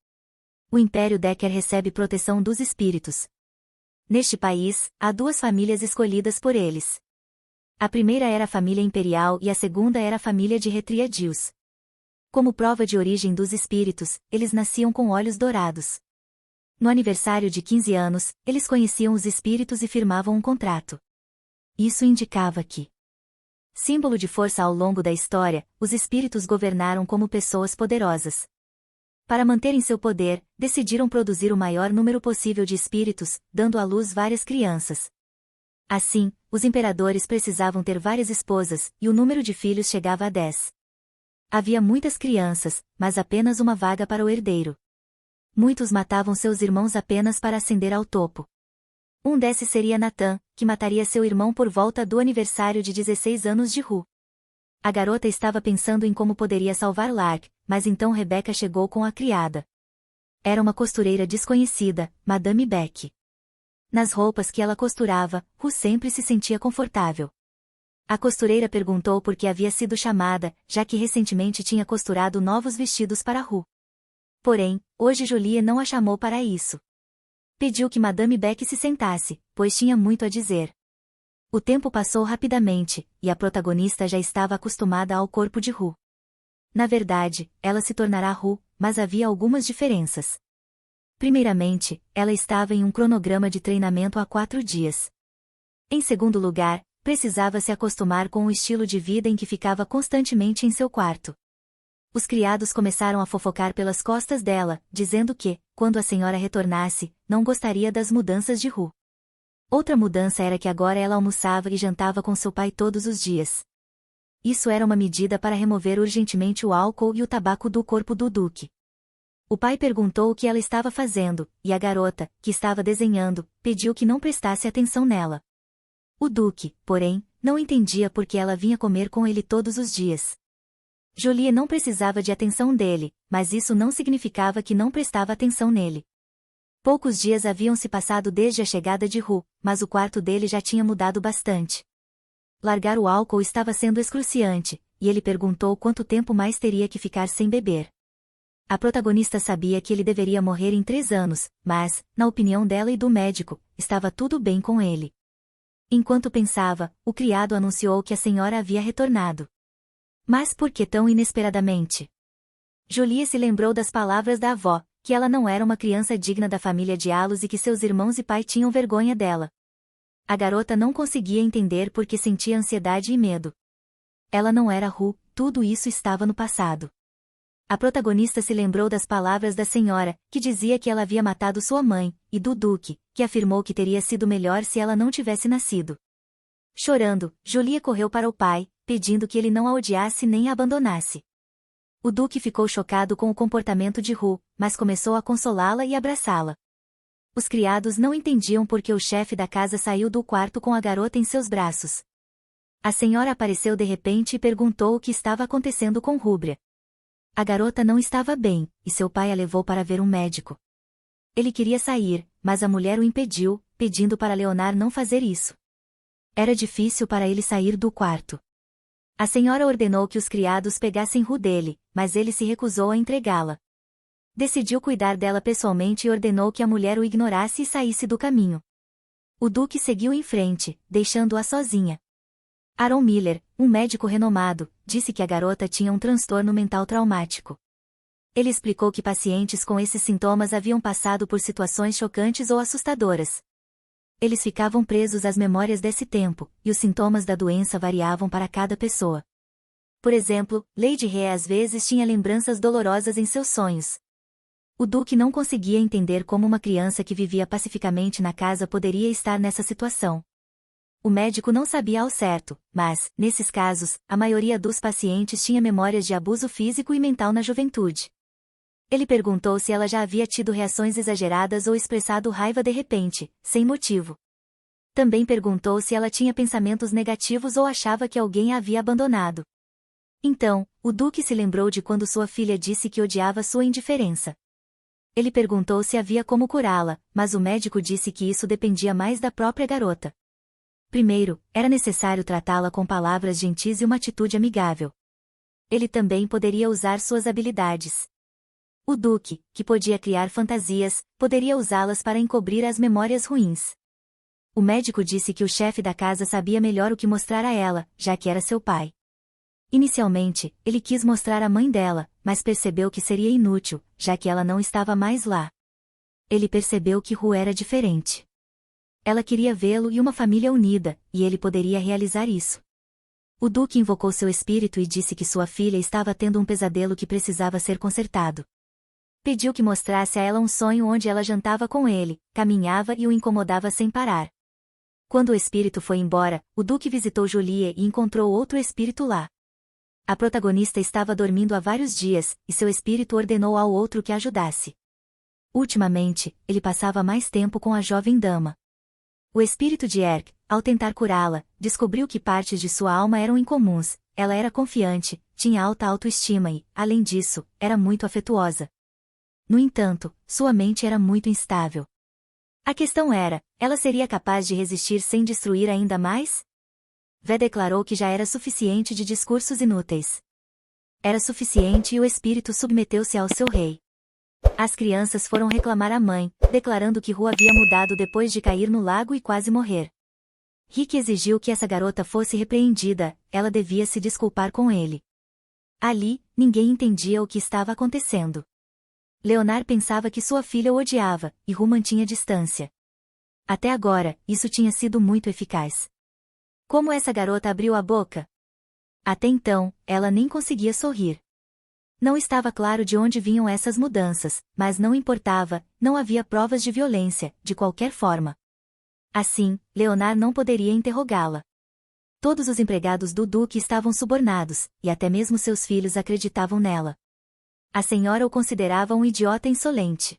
O Império Decker recebe proteção dos espíritos. Neste país, há 2 famílias escolhidas por eles. A primeira era a família imperial e a segunda era a família de Retriadius. Como prova de origem dos espíritos, eles nasciam com olhos dourados. No aniversário de 15 anos, eles conheciam os espíritos e firmavam um contrato. Isso indicava que, símbolo de força ao longo da história, os espíritos governaram como pessoas poderosas. Para manterem seu poder, decidiram produzir o maior número possível de espíritos, dando à luz várias crianças. Assim, os imperadores precisavam ter várias esposas, e o número de filhos chegava a 10. Havia muitas crianças, mas apenas uma vaga para o herdeiro. Muitos matavam seus irmãos apenas para ascender ao topo. Um desses seria Nathan, que mataria seu irmão por volta do aniversário de 16 anos de Ru. A garota estava pensando em como poderia salvar Lark, mas então Rebecca chegou com a criada. Era uma costureira desconhecida, Madame Beck. Nas roupas que ela costurava, Ru sempre se sentia confortável. A costureira perguntou por que havia sido chamada, já que recentemente tinha costurado novos vestidos para Ru. Porém, hoje Julie não a chamou para isso. Pediu que Madame Beck se sentasse, pois tinha muito a dizer. O tempo passou rapidamente, e a protagonista já estava acostumada ao corpo de Ru. Na verdade, ela se tornará Ru, mas havia algumas diferenças. Primeiramente, ela estava em um cronograma de treinamento há 4 dias. Em segundo lugar, precisava se acostumar com o estilo de vida em que ficava constantemente em seu quarto. Os criados começaram a fofocar pelas costas dela, dizendo que, quando a senhora retornasse, não gostaria das mudanças de Ru. Outra mudança era que agora ela almoçava e jantava com seu pai todos os dias. Isso era uma medida para remover urgentemente o álcool e o tabaco do corpo do duque. O pai perguntou o que ela estava fazendo, e a garota, que estava desenhando, pediu que não prestasse atenção nela. O Duque, porém, não entendia por que ela vinha comer com ele todos os dias. Julie não precisava de atenção dele, mas isso não significava que não prestava atenção nele. Poucos dias haviam se passado desde a chegada de Ru, mas o quarto dele já tinha mudado bastante. Largar o álcool estava sendo excruciante, e ele perguntou quanto tempo mais teria que ficar sem beber. A protagonista sabia que ele deveria morrer em 3 anos, mas, na opinião dela e do médico, estava tudo bem com ele. Enquanto pensava, o criado anunciou que a senhora havia retornado. Mas por que tão inesperadamente? Julie se lembrou das palavras da avó, que ela não era uma criança digna da família de Alos e que seus irmãos e pai tinham vergonha dela. A garota não conseguia entender por que sentia ansiedade e medo. Ela não era Ru, tudo isso estava no passado. A protagonista se lembrou das palavras da senhora, que dizia que ela havia matado sua mãe, e do Duque, que afirmou que teria sido melhor se ela não tivesse nascido. Chorando, Julie correu para o pai, pedindo que ele não a odiasse nem a abandonasse. O Duque ficou chocado com o comportamento de Ru, mas começou a consolá-la e abraçá-la. Os criados não entendiam por que o chefe da casa saiu do quarto com a garota em seus braços. A senhora apareceu de repente e perguntou o que estava acontecendo com Rúbria. A garota não estava bem, e seu pai a levou para ver um médico. Ele queria sair, mas a mulher o impediu, pedindo para Leonard não fazer isso. Era difícil para ele sair do quarto. A senhora ordenou que os criados pegassem Ru dele, mas ele se recusou a entregá-la. Decidiu cuidar dela pessoalmente e ordenou que a mulher o ignorasse e saísse do caminho. O Duque seguiu em frente, deixando-a sozinha. Aaron Miller, um médico renomado, disse que a garota tinha um transtorno mental traumático. Ele explicou que pacientes com esses sintomas haviam passado por situações chocantes ou assustadoras. Eles ficavam presos às memórias desse tempo, e os sintomas da doença variavam para cada pessoa. Por exemplo, Lady Rhea às vezes tinha lembranças dolorosas em seus sonhos. O Duque não conseguia entender como uma criança que vivia pacificamente na casa poderia estar nessa situação. O médico não sabia ao certo, mas, nesses casos, a maioria dos pacientes tinha memórias de abuso físico e mental na juventude. Ele perguntou se ela já havia tido reações exageradas ou expressado raiva de repente, sem motivo. Também perguntou se ela tinha pensamentos negativos ou achava que alguém a havia abandonado. Então, o Duque se lembrou de quando sua filha disse que odiava sua indiferença. Ele perguntou se havia como curá-la, mas o médico disse que isso dependia mais da própria garota. Primeiro, era necessário tratá-la com palavras gentis e uma atitude amigável. Ele também poderia usar suas habilidades. O Duque, que podia criar fantasias, poderia usá-las para encobrir as memórias ruins. O médico disse que o chefe da casa sabia melhor o que mostrar a ela, já que era seu pai. Inicialmente, ele quis mostrar a mãe dela, mas percebeu que seria inútil, já que ela não estava mais lá. Ele percebeu que Ru era diferente. Ela queria vê-lo e uma família unida, e ele poderia realizar isso. O Duque invocou seu espírito e disse que sua filha estava tendo um pesadelo que precisava ser consertado. Pediu que mostrasse a ela um sonho onde ela jantava com ele, caminhava e o incomodava sem parar. Quando o espírito foi embora, o Duque visitou Julie e encontrou outro espírito lá. A protagonista estava dormindo há vários dias, e seu espírito ordenou ao outro que a ajudasse. Ultimamente, ele passava mais tempo com a jovem dama. O espírito de Erk, ao tentar curá-la, descobriu que partes de sua alma eram incomuns. Ela era confiante, tinha alta autoestima e, além disso, era muito afetuosa. No entanto, sua mente era muito instável. A questão era, ela seria capaz de resistir sem destruir ainda mais? Vé declarou que já era suficiente de discursos inúteis. Era suficiente e o espírito submeteu-se ao seu rei. As crianças foram reclamar à mãe, declarando que Ru havia mudado depois de cair no lago e quase morrer. Rick exigiu que essa garota fosse repreendida, ela devia se desculpar com ele. Ali, ninguém entendia o que estava acontecendo. Leonard pensava que sua filha o odiava, e Ru mantinha distância. Até agora, isso tinha sido muito eficaz. Como essa garota abriu a boca? Até então, ela nem conseguia sorrir. Não estava claro de onde vinham essas mudanças, mas não importava, não havia provas de violência, de qualquer forma. Assim, Leonard não poderia interrogá-la. Todos os empregados do Duque estavam subornados, e até mesmo seus filhos acreditavam nela. A senhora o considerava um idiota insolente.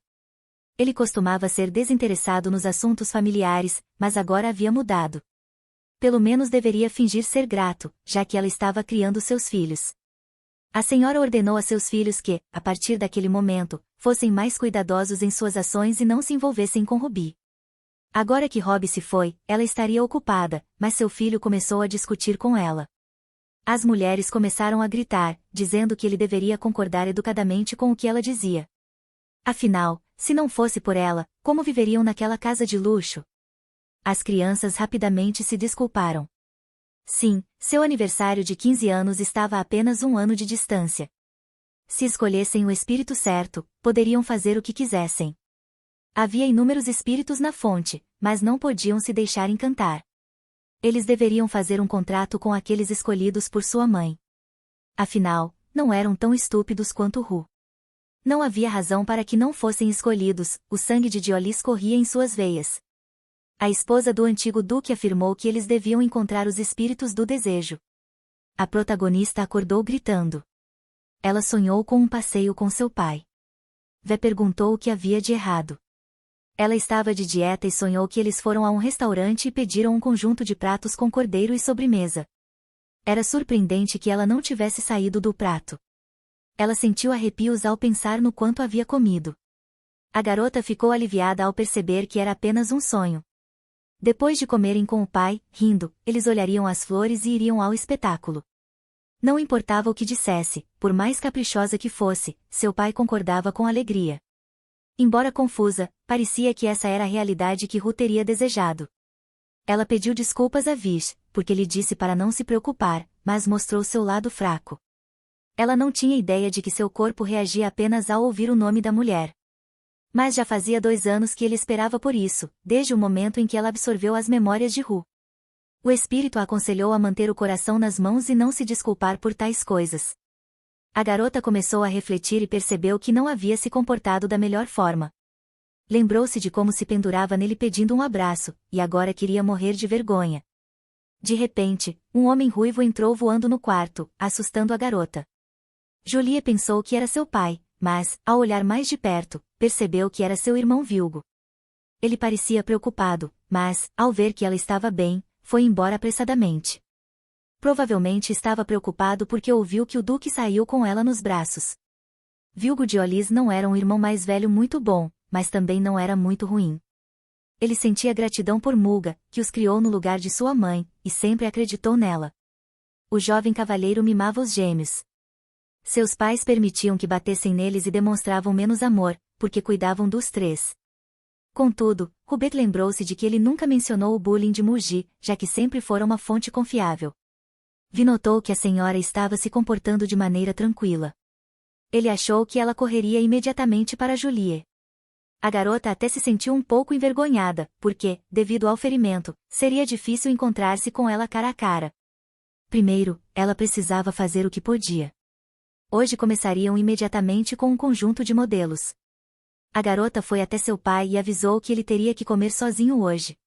Ele costumava ser desinteressado nos assuntos familiares, mas agora havia mudado. Pelo menos deveria fingir ser grato, já que ela estava criando seus filhos. A senhora ordenou a seus filhos que, a partir daquele momento, fossem mais cuidadosos em suas ações e não se envolvessem com Ruby. Agora que Robbie se foi, ela estaria ocupada, mas seu filho começou a discutir com ela. As mulheres começaram a gritar, dizendo que ele deveria concordar educadamente com o que ela dizia. Afinal, se não fosse por ela, como viveriam naquela casa de luxo? As crianças rapidamente se desculparam. Sim, seu aniversário de 15 anos estava a apenas um ano de distância. Se escolhessem o espírito certo, poderiam fazer o que quisessem. Havia inúmeros espíritos na fonte, mas não podiam se deixar encantar. Eles deveriam fazer um contrato com aqueles escolhidos por sua mãe. Afinal, não eram tão estúpidos quanto Ru. Não havia razão para que não fossem escolhidos, o sangue de Diolis corria em suas veias. A esposa do antigo duque afirmou que eles deviam encontrar os espíritos do desejo. A protagonista acordou gritando. Ela sonhou com um passeio com seu pai. Vé perguntou o que havia de errado. Ela estava de dieta e sonhou que eles foram a um restaurante e pediram um conjunto de pratos com cordeiro e sobremesa. Era surpreendente que ela não tivesse saído do prato. Ela sentiu arrepios ao pensar no quanto havia comido. A garota ficou aliviada ao perceber que era apenas um sonho. Depois de comerem com o pai, rindo, eles olhariam as flores e iriam ao espetáculo. Não importava o que dissesse, por mais caprichosa que fosse, seu pai concordava com alegria. Embora confusa, parecia que essa era a realidade que Ru teria desejado. Ela pediu desculpas a Vish, porque lhe disse para não se preocupar, mas mostrou seu lado fraco. Ela não tinha ideia de que seu corpo reagia apenas ao ouvir o nome da mulher. Mas já fazia 2 anos que ele esperava por isso, desde o momento em que ela absorveu as memórias de Ru. O espírito a aconselhou a manter o coração nas mãos e não se desculpar por tais coisas. A garota começou a refletir e percebeu que não havia se comportado da melhor forma. Lembrou-se de como se pendurava nele pedindo um abraço, e agora queria morrer de vergonha. De repente, um homem ruivo entrou voando no quarto, assustando a garota. Julie pensou que era seu pai, mas, ao olhar mais de perto, percebeu que era seu irmão Vilgo. Ele parecia preocupado, mas, ao ver que ela estava bem, foi embora apressadamente. Provavelmente estava preocupado porque ouviu que o duque saiu com ela nos braços. Vilgo Diolis não era um irmão mais velho muito bom, mas também não era muito ruim. Ele sentia gratidão por Mulga, que os criou no lugar de sua mãe, e sempre acreditou nela. O jovem cavalheiro mimava os gêmeos. Seus pais permitiam que batessem neles e demonstravam menos amor, porque cuidavam dos 3. Contudo, Rubet lembrou-se de que ele nunca mencionou o bullying de Mugi, já que sempre fora uma fonte confiável. Vi notou que a senhora estava se comportando de maneira tranquila. Ele achou que ela correria imediatamente para Julie. A garota até se sentiu um pouco envergonhada, porque, devido ao ferimento, seria difícil encontrar-se com ela cara a cara. Primeiro, ela precisava fazer o que podia. Hoje começariam imediatamente com um conjunto de modelos. A garota foi até seu pai e avisou que ele teria que comer sozinho hoje.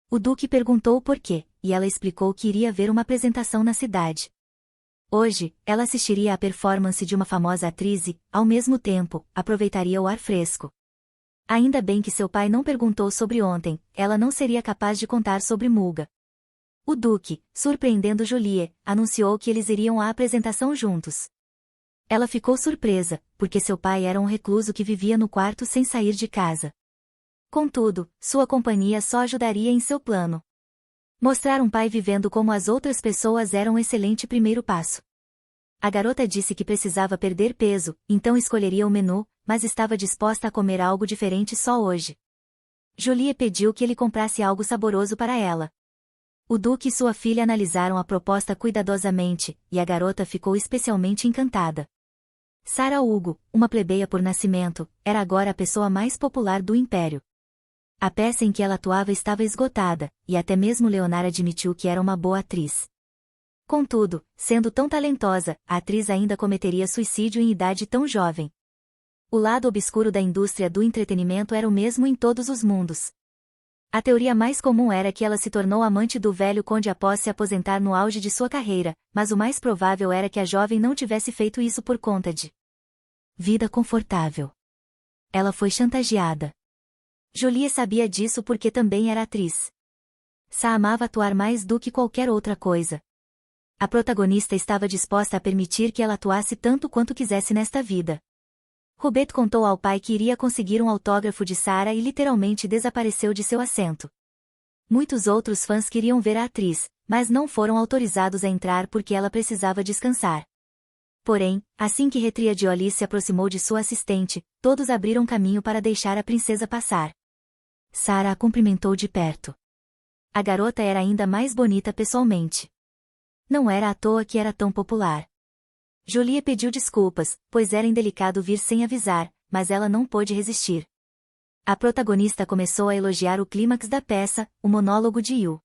O duque perguntou o porquê, e ela explicou que iria ver uma apresentação na cidade. Hoje, ela assistiria à performance de uma famosa atriz e, ao mesmo tempo, aproveitaria o ar fresco. Ainda bem que seu pai não perguntou sobre ontem, ela não seria capaz de contar sobre Mulga. O duque, surpreendendo Julie, anunciou que eles iriam à apresentação juntos. Ela ficou surpresa, porque seu pai era um recluso que vivia no quarto sem sair de casa. Contudo, sua companhia só ajudaria em seu plano. Mostrar um pai vivendo como as outras pessoas era um excelente primeiro passo. A garota disse que precisava perder peso, então escolheria o menu, mas estava disposta a comer algo diferente só hoje. Julie pediu que ele comprasse algo saboroso para ela. O duque e sua filha analisaram a proposta cuidadosamente, e a garota ficou especialmente encantada. Sarah Hugo, uma plebeia por nascimento, era agora a pessoa mais popular do império. A peça em que ela atuava estava esgotada, e até mesmo Leonard admitiu que era uma boa atriz. Contudo, sendo tão talentosa, a atriz ainda cometeria suicídio em idade tão jovem. O lado obscuro da indústria do entretenimento era o mesmo em todos os mundos. A teoria mais comum era que ela se tornou amante do velho conde após se aposentar no auge de sua carreira, mas o mais provável era que a jovem não tivesse feito isso por conta de Vida confortável. Ela foi chantageada. Julie sabia disso porque também era atriz. Sa amava atuar mais do que qualquer outra coisa. A protagonista estava disposta a permitir que ela atuasse tanto quanto quisesse nesta vida. Robert contou ao pai que iria conseguir um autógrafo de Sarah e literalmente desapareceu de seu assento. Muitos outros fãs queriam ver a atriz, mas não foram autorizados a entrar porque ela precisava descansar. Porém, assim que Retria de Ollis se aproximou de sua assistente, todos abriram caminho para deixar a princesa passar. Sarah a cumprimentou de perto. A garota era ainda mais bonita pessoalmente. Não era à toa que era tão popular. Julie pediu desculpas, pois era indelicado vir sem avisar, mas ela não pôde resistir. A protagonista começou a elogiar o clímax da peça, o monólogo de Yu.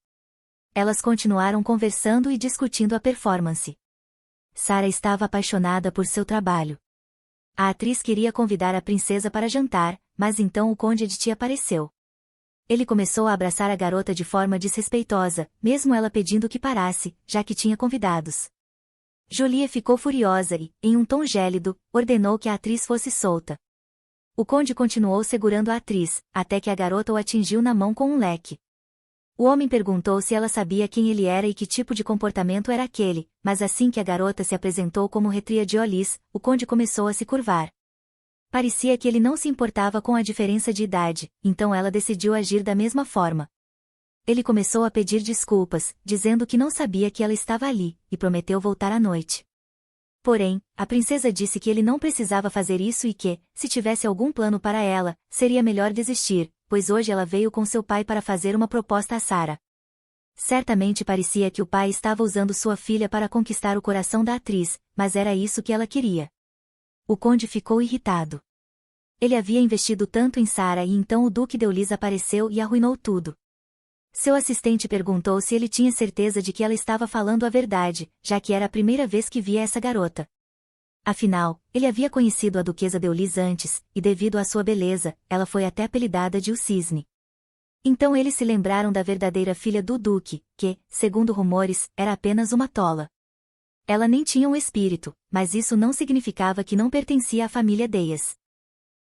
Elas continuaram conversando e discutindo a performance. Sarah estava apaixonada por seu trabalho. A atriz queria convidar a princesa para jantar, mas então o conde de Tia apareceu. Ele começou a abraçar a garota de forma desrespeitosa, mesmo ela pedindo que parasse, já que tinha convidados. Julie ficou furiosa e, em um tom gélido, ordenou que a atriz fosse solta. O conde continuou segurando a atriz, até que a garota o atingiu na mão com um leque. O homem perguntou se ela sabia quem ele era e que tipo de comportamento era aquele, mas assim que a garota se apresentou como Retria de Ollis, o conde começou a se curvar. Parecia que ele não se importava com a diferença de idade, então ela decidiu agir da mesma forma. Ele começou a pedir desculpas, dizendo que não sabia que ela estava ali, e prometeu voltar à noite. Porém, a princesa disse que ele não precisava fazer isso e que, se tivesse algum plano para ela, seria melhor desistir, pois hoje ela veio com seu pai para fazer uma proposta a Sarah. Certamente parecia que o pai estava usando sua filha para conquistar o coração da atriz, mas era isso que ela queria. O conde ficou irritado. Ele havia investido tanto em Sarah e então o Duque de Ollis apareceu e arruinou tudo. Seu assistente perguntou se ele tinha certeza de que ela estava falando a verdade, já que era a primeira vez que via essa garota. Afinal, ele havia conhecido a Duquesa de Ollis antes, e devido à sua beleza, ela foi até apelidada de o Cisne. Então eles se lembraram da verdadeira filha do Duque, que, segundo rumores, era apenas uma tola. Ela nem tinha um espírito, mas isso não significava que não pertencia à família Deyes.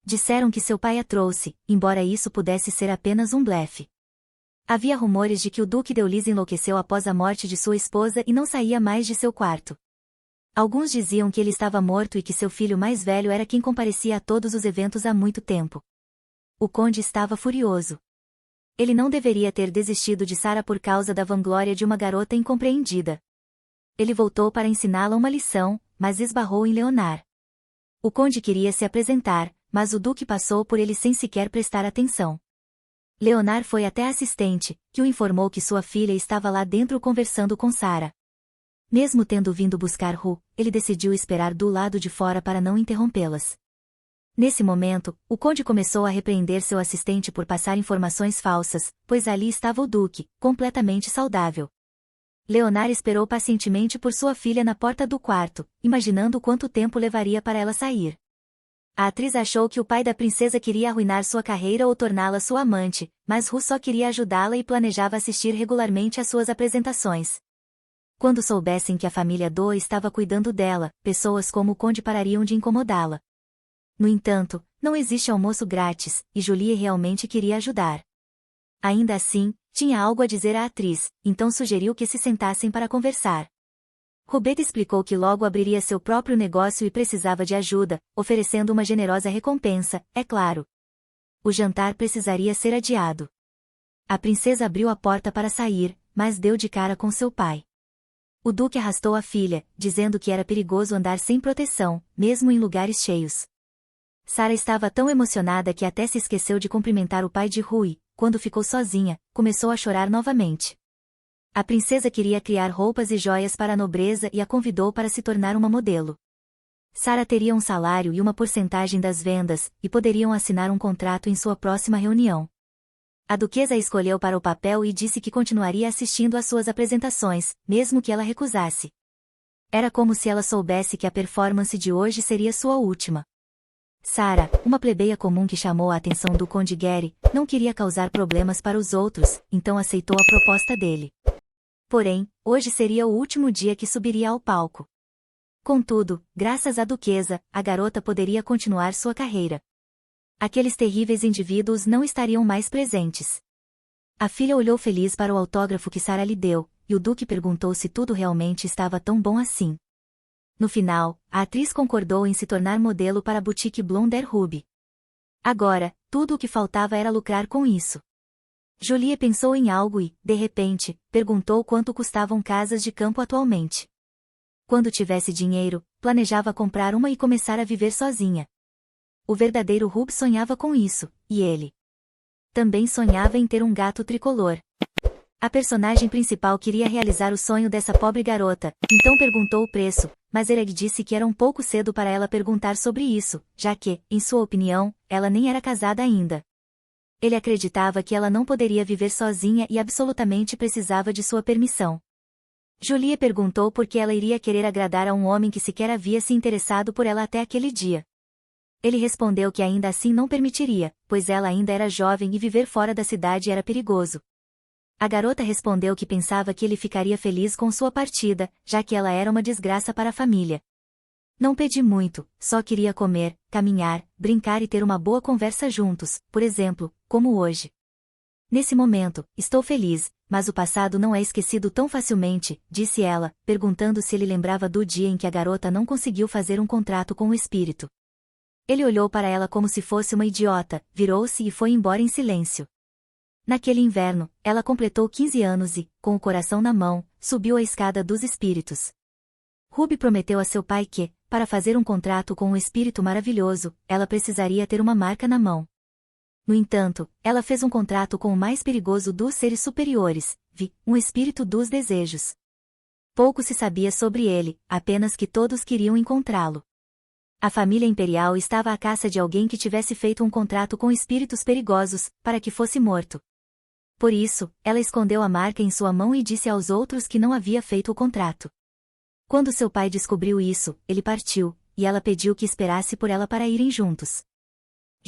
Disseram que seu pai a trouxe, embora isso pudesse ser apenas um blefe. Havia rumores de que o Duque de Ollis enlouqueceu após a morte de sua esposa e não saía mais de seu quarto. Alguns diziam que ele estava morto e que seu filho mais velho era quem comparecia a todos os eventos há muito tempo. O conde estava furioso. Ele não deveria ter desistido de Sarah por causa da vanglória de uma garota incompreendida. Ele voltou para ensiná-la uma lição, mas esbarrou em Leonard. O conde queria se apresentar, mas o duque passou por ele sem sequer prestar atenção. Leonard foi até a assistente, que o informou que sua filha estava lá dentro conversando com Sarah. Mesmo tendo vindo buscar Ru, ele decidiu esperar do lado de fora para não interrompê-las. Nesse momento, o conde começou a repreender seu assistente por passar informações falsas, pois ali estava o duque, completamente saudável. Leonard esperou pacientemente por sua filha na porta do quarto, imaginando quanto tempo levaria para ela sair. A atriz achou que o pai da princesa queria arruinar sua carreira ou torná-la sua amante, mas Ru só queria ajudá-la e planejava assistir regularmente às suas apresentações. Quando soubessem que a família Do estava cuidando dela, pessoas como o conde parariam de incomodá-la. No entanto, não existe almoço grátis, e Julie realmente queria ajudar. Ainda assim, tinha algo a dizer à atriz, então sugeriu que se sentassem para conversar. Robert explicou que logo abriria seu próprio negócio e precisava de ajuda, oferecendo uma generosa recompensa, é claro. O jantar precisaria ser adiado. A princesa abriu a porta para sair, mas deu de cara com seu pai. O duque arrastou a filha, dizendo que era perigoso andar sem proteção, mesmo em lugares cheios. Sarah estava tão emocionada que até se esqueceu de cumprimentar o pai de Rui. Quando ficou sozinha, começou a chorar novamente. A princesa queria criar roupas e joias para a nobreza e a convidou para se tornar uma modelo. Sarah teria um salário e uma porcentagem das vendas, e poderiam assinar um contrato em sua próxima reunião. A duquesa a escolheu para o papel e disse que continuaria assistindo às suas apresentações, mesmo que ela recusasse. Era como se ela soubesse que a performance de hoje seria sua última. Sarah, uma plebeia comum que chamou a atenção do conde Gary, não queria causar problemas para os outros, então aceitou a proposta dele. Porém, hoje seria o último dia que subiria ao palco. Contudo, graças à duquesa, a garota poderia continuar sua carreira. Aqueles terríveis indivíduos não estariam mais presentes. A filha olhou feliz para o autógrafo que Sarah lhe deu, e o duque perguntou se tudo realmente estava tão bom assim. No final, a atriz concordou em se tornar modelo para a boutique Blonde Ruby. Agora, tudo o que faltava era lucrar com isso. Julie pensou em algo e, de repente, perguntou quanto custavam casas de campo atualmente. Quando tivesse dinheiro, planejava comprar uma e começar a viver sozinha. O verdadeiro Rube sonhava com isso, e ele também sonhava em ter um gato tricolor. A personagem principal queria realizar o sonho dessa pobre garota, então perguntou o preço, mas Ereg disse que era um pouco cedo para ela perguntar sobre isso, já que, em sua opinião, ela nem era casada ainda. Ele acreditava que ela não poderia viver sozinha e absolutamente precisava de sua permissão. Julie perguntou por que ela iria querer agradar a um homem que sequer havia se interessado por ela até aquele dia. Ele respondeu que ainda assim não permitiria, pois ela ainda era jovem e viver fora da cidade era perigoso. A garota respondeu que pensava que ele ficaria feliz com sua partida, já que ela era uma desgraça para a família. Não pedi muito, só queria comer, caminhar, brincar e ter uma boa conversa juntos, por exemplo, como hoje. Nesse momento, estou feliz, mas o passado não é esquecido tão facilmente, disse ela, perguntando se ele lembrava do dia em que a garota não conseguiu fazer um contrato com o espírito. Ele olhou para ela como se fosse uma idiota, virou-se e foi embora em silêncio. Naquele inverno, ela completou 15 anos e, com o coração na mão, subiu a escada dos espíritos. Ruby prometeu a seu pai que, para fazer um contrato com um espírito maravilhoso, ela precisaria ter uma marca na mão. No entanto, ela fez um contrato com o mais perigoso dos seres superiores, um espírito dos desejos. Pouco se sabia sobre ele, apenas que todos queriam encontrá-lo. A família imperial estava à caça de alguém que tivesse feito um contrato com espíritos perigosos, para que fosse morto. Por isso, ela escondeu a marca em sua mão e disse aos outros que não havia feito o contrato. Quando seu pai descobriu isso, ele partiu, e ela pediu que esperasse por ela para irem juntos.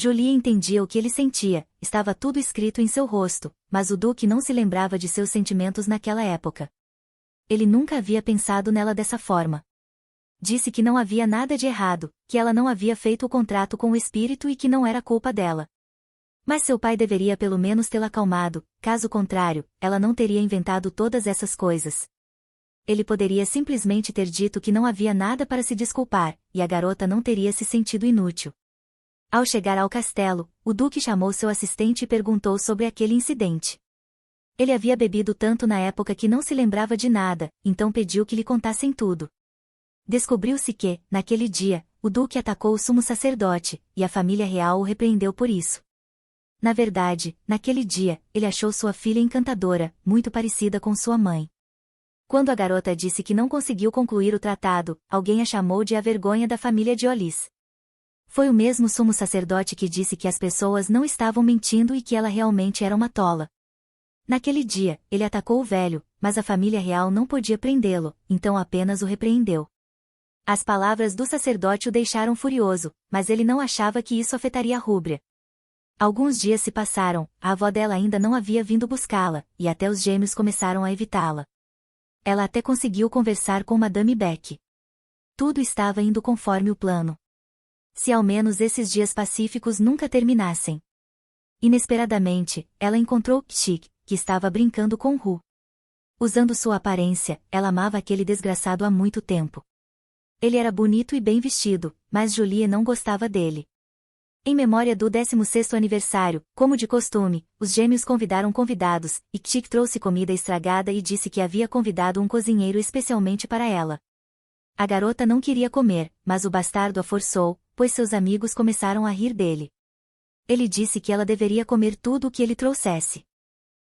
Julie entendia o que ele sentia, estava tudo escrito em seu rosto, mas o duque não se lembrava de seus sentimentos naquela época. Ele nunca havia pensado nela dessa forma. Disse que não havia nada de errado, que ela não havia feito o contrato com o espírito e que não era culpa dela. Mas seu pai deveria pelo menos tê-la acalmado, caso contrário, ela não teria inventado todas essas coisas. Ele poderia simplesmente ter dito que não havia nada para se desculpar, e a garota não teria se sentido inútil. Ao chegar ao castelo, o duque chamou seu assistente e perguntou sobre aquele incidente. Ele havia bebido tanto na época que não se lembrava de nada, então pediu que lhe contassem tudo. Descobriu-se que, naquele dia, o duque atacou o sumo sacerdote, e a família real o repreendeu por isso. Na verdade, naquele dia, ele achou sua filha encantadora, muito parecida com sua mãe. Quando a garota disse que não conseguiu concluir o tratado, alguém a chamou de a vergonha da família de Olis. Foi o mesmo sumo sacerdote que disse que as pessoas não estavam mentindo e que ela realmente era uma tola. Naquele dia, ele atacou o velho, mas a família real não podia prendê-lo, então apenas o repreendeu. As palavras do sacerdote o deixaram furioso, mas ele não achava que isso afetaria a Rúbria. Alguns dias se passaram, a avó dela ainda não havia vindo buscá-la, e até os gêmeos começaram a evitá-la. Ela até conseguiu conversar com Madame Beck. Tudo estava indo conforme o plano. Se ao menos esses dias pacíficos nunca terminassem. Inesperadamente, ela encontrou Chic, que estava brincando com Ru. Usando sua aparência, ela amava aquele desgraçado há muito tempo. Ele era bonito e bem vestido, mas Julie não gostava dele. Em memória do 16º aniversário, como de costume, os gêmeos convidaram convidados, e Chic trouxe comida estragada e disse que havia convidado um cozinheiro especialmente para ela. A garota não queria comer, mas o bastardo a forçou, pois seus amigos começaram a rir dele. Ele disse que ela deveria comer tudo o que ele trouxesse.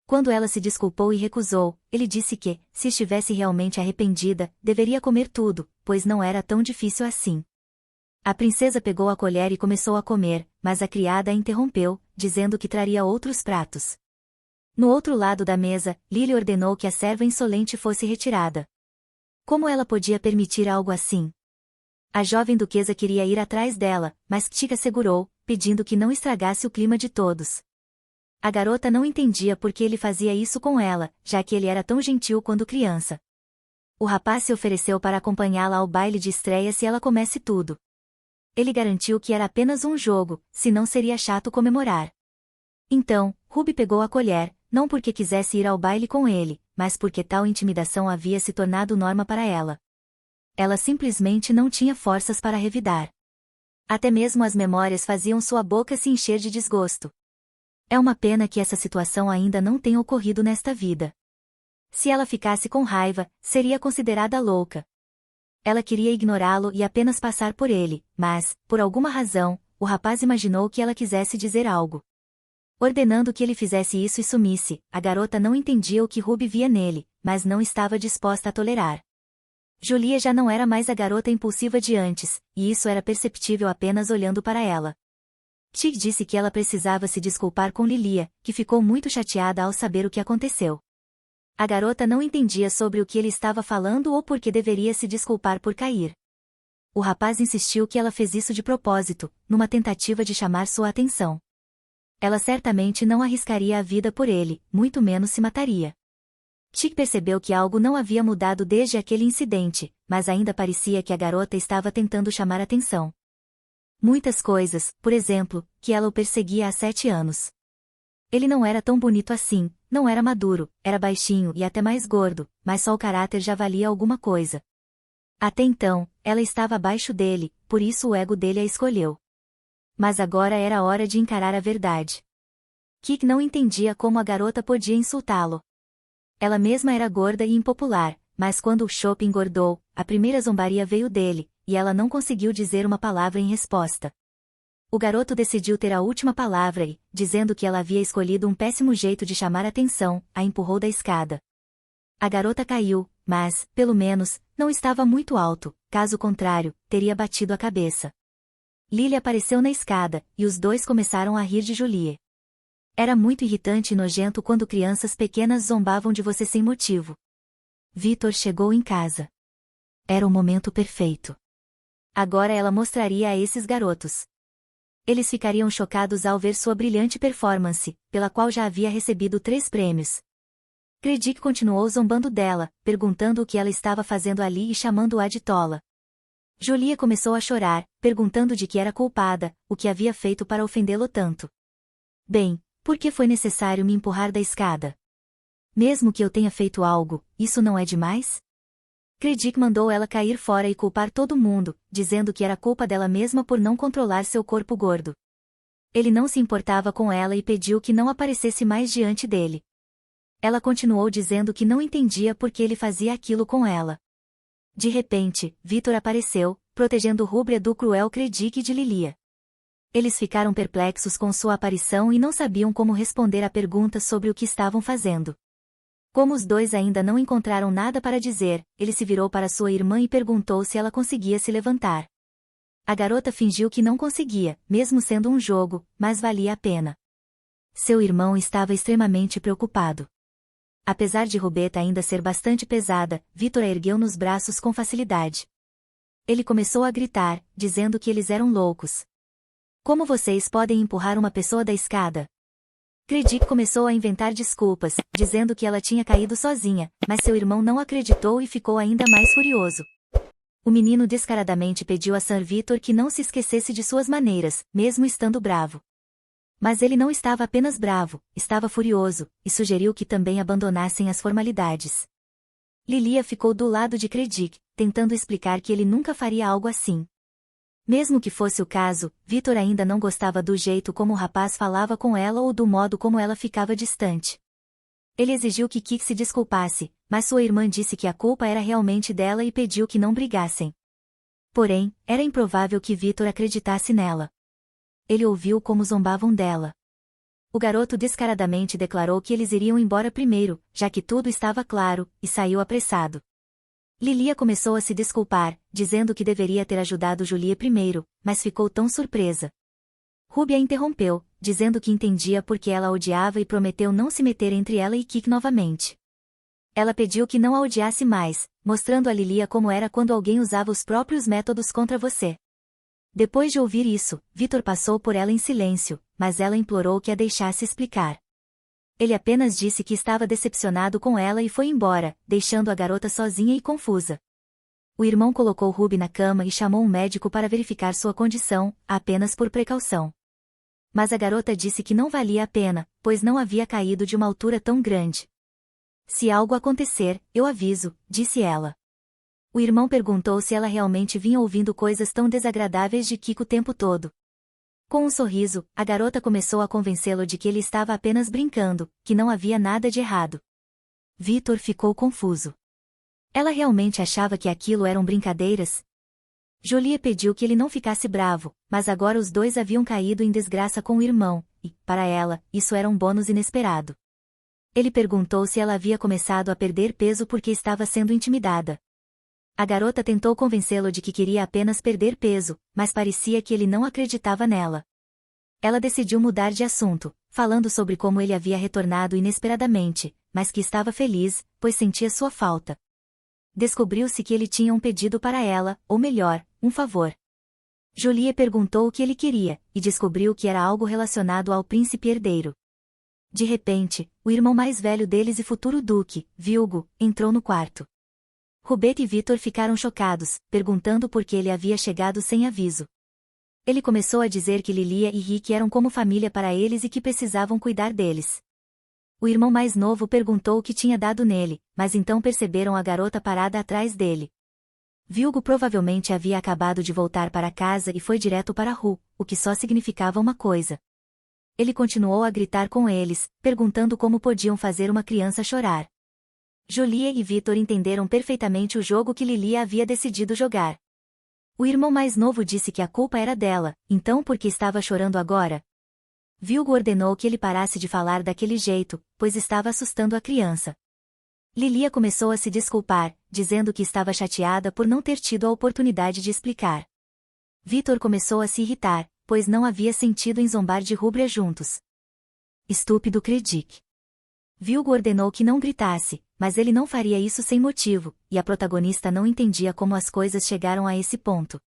Quando ela se desculpou e recusou, ele disse que, se estivesse realmente arrependida, deveria comer tudo, pois não era tão difícil assim. A princesa pegou a colher e começou a comer, mas a criada a interrompeu, dizendo que traria outros pratos. No outro lado da mesa, Lily ordenou que a serva insolente fosse retirada. Como ela podia permitir algo assim? A jovem duquesa queria ir atrás dela, mas Chica segurou, pedindo que não estragasse o clima de todos. A garota não entendia por que ele fazia isso com ela, já que ele era tão gentil quando criança. O rapaz se ofereceu para acompanhá-la ao baile de estreia se ela comesse tudo. Ele garantiu que era apenas um jogo, senão seria chato comemorar. Então, Ruby pegou a colher, não porque quisesse ir ao baile com ele, mas porque tal intimidação havia se tornado norma para ela. Ela simplesmente não tinha forças para revidar. Até mesmo as memórias faziam sua boca se encher de desgosto. É uma pena que essa situação ainda não tenha ocorrido nesta vida. Se ela ficasse com raiva, seria considerada louca. Ela queria ignorá-lo e apenas passar por ele, mas, por alguma razão, o rapaz imaginou que ela quisesse dizer algo. Ordenando que ele fizesse isso e sumisse, a garota não entendia o que Ruby via nele, mas não estava disposta a tolerar. Julia já não era mais a garota impulsiva de antes, e isso era perceptível apenas olhando para ela. Tig disse que ela precisava se desculpar com Lilia, que ficou muito chateada ao saber o que aconteceu. A garota não entendia sobre o que ele estava falando ou por que deveria se desculpar por cair. O rapaz insistiu que ela fez isso de propósito, numa tentativa de chamar sua atenção. Ela certamente não arriscaria a vida por ele, muito menos se mataria. Tig percebeu que algo não havia mudado desde aquele incidente, mas ainda parecia que a garota estava tentando chamar atenção. Muitas coisas, por exemplo, que ela o perseguia há 7 anos. Ele não era tão bonito assim, não era maduro, era baixinho e até mais gordo, mas só o caráter já valia alguma coisa. Até então, ela estava abaixo dele, por isso o ego dele a escolheu. Mas agora era a hora de encarar a verdade. Kik não entendia como a garota podia insultá-lo. Ela mesma era gorda e impopular, mas quando o chope engordou, a primeira zombaria veio dele, e ela não conseguiu dizer uma palavra em resposta. O garoto decidiu ter a última palavra e, dizendo que ela havia escolhido um péssimo jeito de chamar atenção, a empurrou da escada. A garota caiu, mas, pelo menos, não estava muito alto, caso contrário, teria batido a cabeça. Lily apareceu na escada, e os dois começaram a rir de Julie. Era muito irritante e nojento quando crianças pequenas zombavam de você sem motivo. Victor chegou em casa. Era o momento perfeito. Agora ela mostraria a esses garotos. Eles ficariam chocados ao ver sua brilhante performance, pela qual já havia recebido 3 prêmios. Credic continuou zombando dela, perguntando o que ela estava fazendo ali e chamando-a de tola. Julia começou a chorar, perguntando de que era culpada, o que havia feito para ofendê-lo tanto. Bem, por que foi necessário me empurrar da escada? Mesmo que eu tenha feito algo, isso não é demais? Credic mandou ela cair fora e culpar todo mundo, dizendo que era culpa dela mesma por não controlar seu corpo gordo. Ele não se importava com ela e pediu que não aparecesse mais diante dele. Ela continuou dizendo que não entendia por que ele fazia aquilo com ela. De repente, Victor apareceu, protegendo Rúbria do cruel Credic e de Lilia. Eles ficaram perplexos com sua aparição e não sabiam como responder a perguntas sobre o que estavam fazendo. Como os dois ainda não encontraram nada para dizer, ele se virou para sua irmã e perguntou se ela conseguia se levantar. A garota fingiu que não conseguia, mesmo sendo um jogo, mas valia a pena. Seu irmão estava extremamente preocupado. Apesar de Rubeta ainda ser bastante pesada, Victor a ergueu nos braços com facilidade. Ele começou a gritar, dizendo que eles eram loucos. Como vocês podem empurrar uma pessoa da escada? Credic começou a inventar desculpas, dizendo que ela tinha caído sozinha, mas seu irmão não acreditou e ficou ainda mais furioso. O menino descaradamente pediu a Sir Victor que não se esquecesse de suas maneiras, mesmo estando bravo. Mas ele não estava apenas bravo, estava furioso, e sugeriu que também abandonassem as formalidades. Lilia ficou do lado de Credic, tentando explicar que ele nunca faria algo assim. Mesmo que fosse o caso, Victor ainda não gostava do jeito como o rapaz falava com ela ou do modo como ela ficava distante. Ele exigiu que Kik se desculpasse, mas sua irmã disse que a culpa era realmente dela e pediu que não brigassem. Porém, era improvável que Victor acreditasse nela. Ele ouviu como zombavam dela. O garoto descaradamente declarou que eles iriam embora primeiro, já que tudo estava claro, e saiu apressado. Lilia começou a se desculpar, dizendo que deveria ter ajudado Julie primeiro, mas ficou tão surpresa. Ruby a interrompeu, dizendo que entendia porque ela a odiava e prometeu não se meter entre ela e Kik novamente. Ela pediu que não a odiasse mais, mostrando a Lilia como era quando alguém usava os próprios métodos contra você. Depois de ouvir isso, Victor passou por ela em silêncio, mas ela implorou que a deixasse explicar. Ele apenas disse que estava decepcionado com ela e foi embora, deixando a garota sozinha e confusa. O irmão colocou Ruby na cama e chamou um médico para verificar sua condição, apenas por precaução. Mas a garota disse que não valia a pena, pois não havia caído de uma altura tão grande. Se algo acontecer, eu aviso, disse ela. O irmão perguntou se ela realmente vinha ouvindo coisas tão desagradáveis de Kiko o tempo todo. Com um sorriso, a garota começou a convencê-lo de que ele estava apenas brincando, que não havia nada de errado. Vitor ficou confuso. Ela realmente achava que aquilo eram brincadeiras? Jolie pediu que ele não ficasse bravo, mas agora os dois haviam caído em desgraça com o irmão, e, para ela, isso era um bônus inesperado. Ele perguntou se ela havia começado a perder peso porque estava sendo intimidada. A garota tentou convencê-lo de que queria apenas perder peso, mas parecia que ele não acreditava nela. Ela decidiu mudar de assunto, falando sobre como ele havia retornado inesperadamente, mas que estava feliz, pois sentia sua falta. Descobriu-se que ele tinha um pedido para ela, ou melhor, um favor. Jolie perguntou o que ele queria, e descobriu que era algo relacionado ao príncipe herdeiro. De repente, o irmão mais velho deles e futuro duque, Vilgo, entrou no quarto. Rubet e Vitor ficaram chocados, perguntando por que ele havia chegado sem aviso. Ele começou a dizer que Lilia e Rick eram como família para eles e que precisavam cuidar deles. O irmão mais novo perguntou o que tinha dado nele, mas então perceberam a garota parada atrás dele. Vilgo provavelmente havia acabado de voltar para casa e foi direto para Ru, o que só significava uma coisa. Ele continuou a gritar com eles, perguntando como podiam fazer uma criança chorar. Jolie e Vitor entenderam perfeitamente o jogo que Lilia havia decidido jogar. O irmão mais novo disse que a culpa era dela, então por que estava chorando agora? Vilgo ordenou que ele parasse de falar daquele jeito, pois estava assustando a criança. Lilia começou a se desculpar, dizendo que estava chateada por não ter tido a oportunidade de explicar. Vitor começou a se irritar, pois não havia sentido em zombar de Rúbria juntos. Estúpido Credic. Vilgo ordenou que não gritasse, mas ele não faria isso sem motivo, e a protagonista não entendia como as coisas chegaram a esse ponto.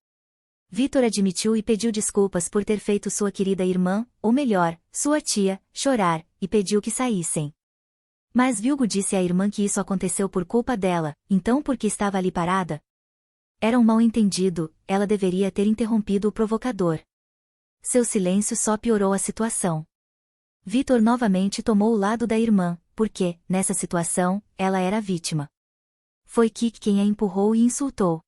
Vitor admitiu e pediu desculpas por ter feito sua querida irmã, ou melhor, sua tia, chorar, e pediu que saíssem. Mas Vilgo disse à irmã que isso aconteceu por culpa dela, então por que estava ali parada? Era um mal-entendido, ela deveria ter interrompido o provocador. Seu silêncio só piorou a situação. Vitor novamente tomou o lado da irmã, porque, nessa situação, ela era a vítima. Foi Kik quem a empurrou e insultou.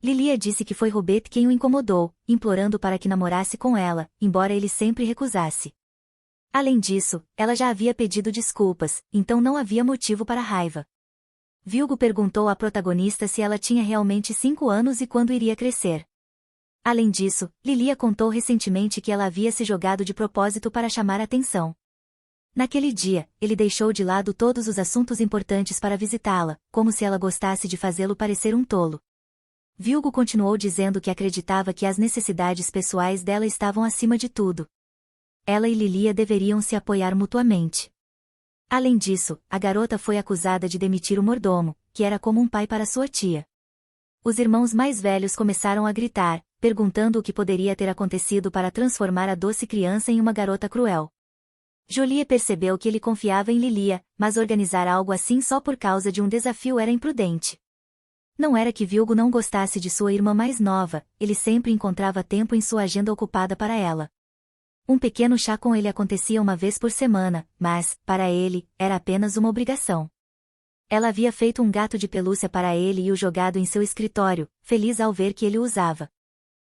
Lilia disse que foi Rubet quem o incomodou, implorando para que namorasse com ela, embora ele sempre recusasse. Além disso, ela já havia pedido desculpas, então não havia motivo para raiva. Vilgo perguntou à protagonista se ela tinha realmente 5 anos e quando iria crescer. Além disso, Lilia contou recentemente que ela havia se jogado de propósito para chamar atenção. Naquele dia, ele deixou de lado todos os assuntos importantes para visitá-la, como se ela gostasse de fazê-lo parecer um tolo. Vilgo continuou dizendo que acreditava que as necessidades pessoais dela estavam acima de tudo. Ela e Lilia deveriam se apoiar mutuamente. Além disso, a garota foi acusada de demitir o mordomo, que era como um pai para sua tia. Os irmãos mais velhos começaram a gritar, perguntando o que poderia ter acontecido para transformar a doce criança em uma garota cruel. Jolie percebeu que ele confiava em Lilia, mas organizar algo assim só por causa de um desafio era imprudente. Não era que Vilgo não gostasse de sua irmã mais nova, ele sempre encontrava tempo em sua agenda ocupada para ela. Um pequeno chá com ele acontecia uma vez por semana, mas, para ele, era apenas uma obrigação. Ela havia feito um gato de pelúcia para ele e o jogado em seu escritório, feliz ao ver que ele o usava.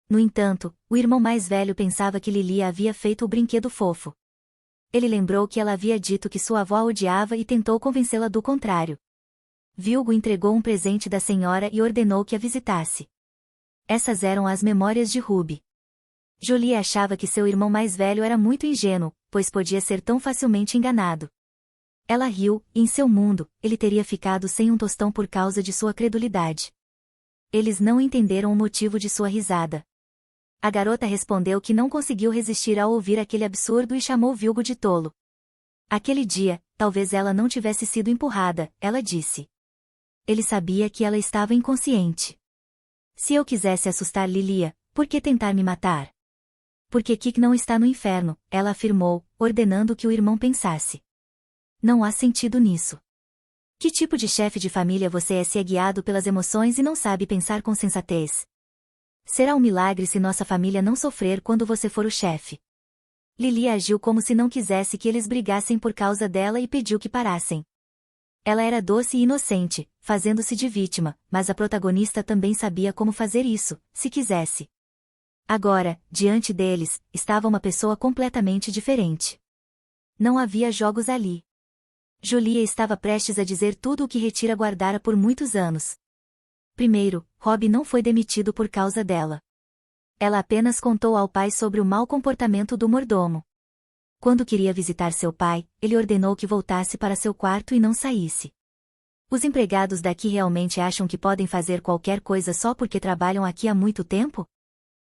No entanto, o irmão mais velho pensava que Lilia havia feito o brinquedo fofo. Ele lembrou que ela havia dito que sua avó a odiava e tentou convencê-la do contrário. Vilgo entregou um presente da senhora e ordenou que a visitasse. Essas eram as memórias de Ruby. Jolie achava que seu irmão mais velho era muito ingênuo, pois podia ser tão facilmente enganado. Ela riu, e em seu mundo, ele teria ficado sem um tostão por causa de sua credulidade. Eles não entenderam o motivo de sua risada. A garota respondeu que não conseguiu resistir ao ouvir aquele absurdo e chamou Vilgo de tolo. Aquele dia, talvez ela não tivesse sido empurrada, ela disse. Ele sabia que ela estava inconsciente. Se eu quisesse assustar Lilia, por que tentar me matar? Porque Kik não está no inferno, ela afirmou, ordenando que o irmão pensasse. Não há sentido nisso. Que tipo de chefe de família você é se é guiado pelas emoções e não sabe pensar com sensatez? Será um milagre se nossa família não sofrer quando você for o chefe. Lily agiu como se não quisesse que eles brigassem por causa dela e pediu que parassem. Ela era doce e inocente, fazendo-se de vítima, mas a protagonista também sabia como fazer isso, se quisesse. Agora, diante deles, estava uma pessoa completamente diferente. Não havia jogos ali. Julia estava prestes a dizer tudo o que Retira guardara por muitos anos. Primeiro, Rob não foi demitido por causa dela. Ela apenas contou ao pai sobre o mau comportamento do mordomo. Quando queria visitar seu pai, ele ordenou que voltasse para seu quarto e não saísse. Os empregados daqui realmente acham que podem fazer qualquer coisa só porque trabalham aqui há muito tempo?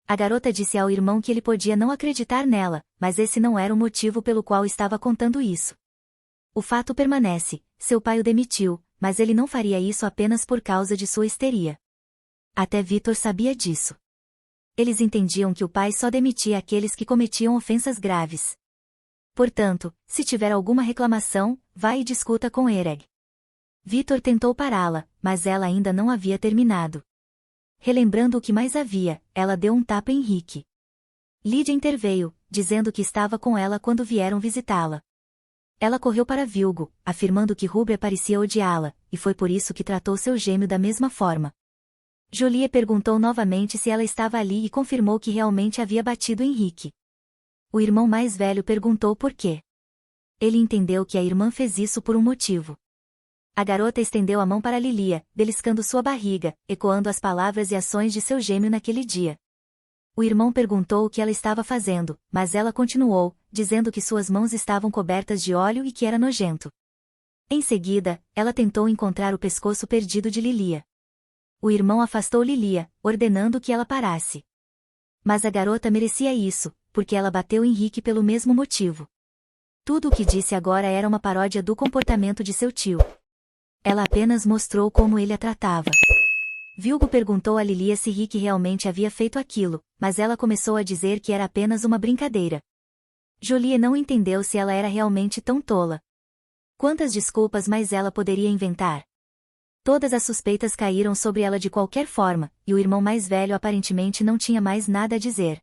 A garota disse ao irmão que ele podia não acreditar nela, mas esse não era o motivo pelo qual estava contando isso. O fato permanece, seu pai o demitiu, mas ele não faria isso apenas por causa de sua histeria. Até Victor sabia disso. Eles entendiam que o pai só demitia aqueles que cometiam ofensas graves. Portanto, se tiver alguma reclamação, vá e discuta com Ereg. Victor tentou pará-la, mas ela ainda não havia terminado. Relembrando o que mais havia, ela deu um tapa em Rick. Lydia interveio, dizendo que estava com ela quando vieram visitá-la. Ela correu para Vilgo, afirmando que Rubia parecia odiá-la, e foi por isso que tratou seu gêmeo da mesma forma. Julie perguntou novamente se ela estava ali e confirmou que realmente havia batido em Rick. O irmão mais velho perguntou por quê. Ele entendeu que a irmã fez isso por um motivo. A garota estendeu a mão para Lilia, beliscando sua barriga, ecoando as palavras e ações de seu gêmeo naquele dia. O irmão perguntou o que ela estava fazendo, mas ela continuou, dizendo que suas mãos estavam cobertas de óleo e que era nojento. Em seguida, ela tentou encontrar o pescoço perdido de Lilia. O irmão afastou Lilia, ordenando que ela parasse. Mas a garota merecia isso, porque ela bateu em Rick pelo mesmo motivo. Tudo o que disse agora era uma paródia do comportamento de seu tio. Ela apenas mostrou como ele a tratava. Vilgo perguntou a Lilia se Rick realmente havia feito aquilo, mas ela começou a dizer que era apenas uma brincadeira. Julie não entendeu se ela era realmente tão tola. Quantas desculpas mais ela poderia inventar? Todas as suspeitas caíram sobre ela de qualquer forma, e o irmão mais velho aparentemente não tinha mais nada a dizer.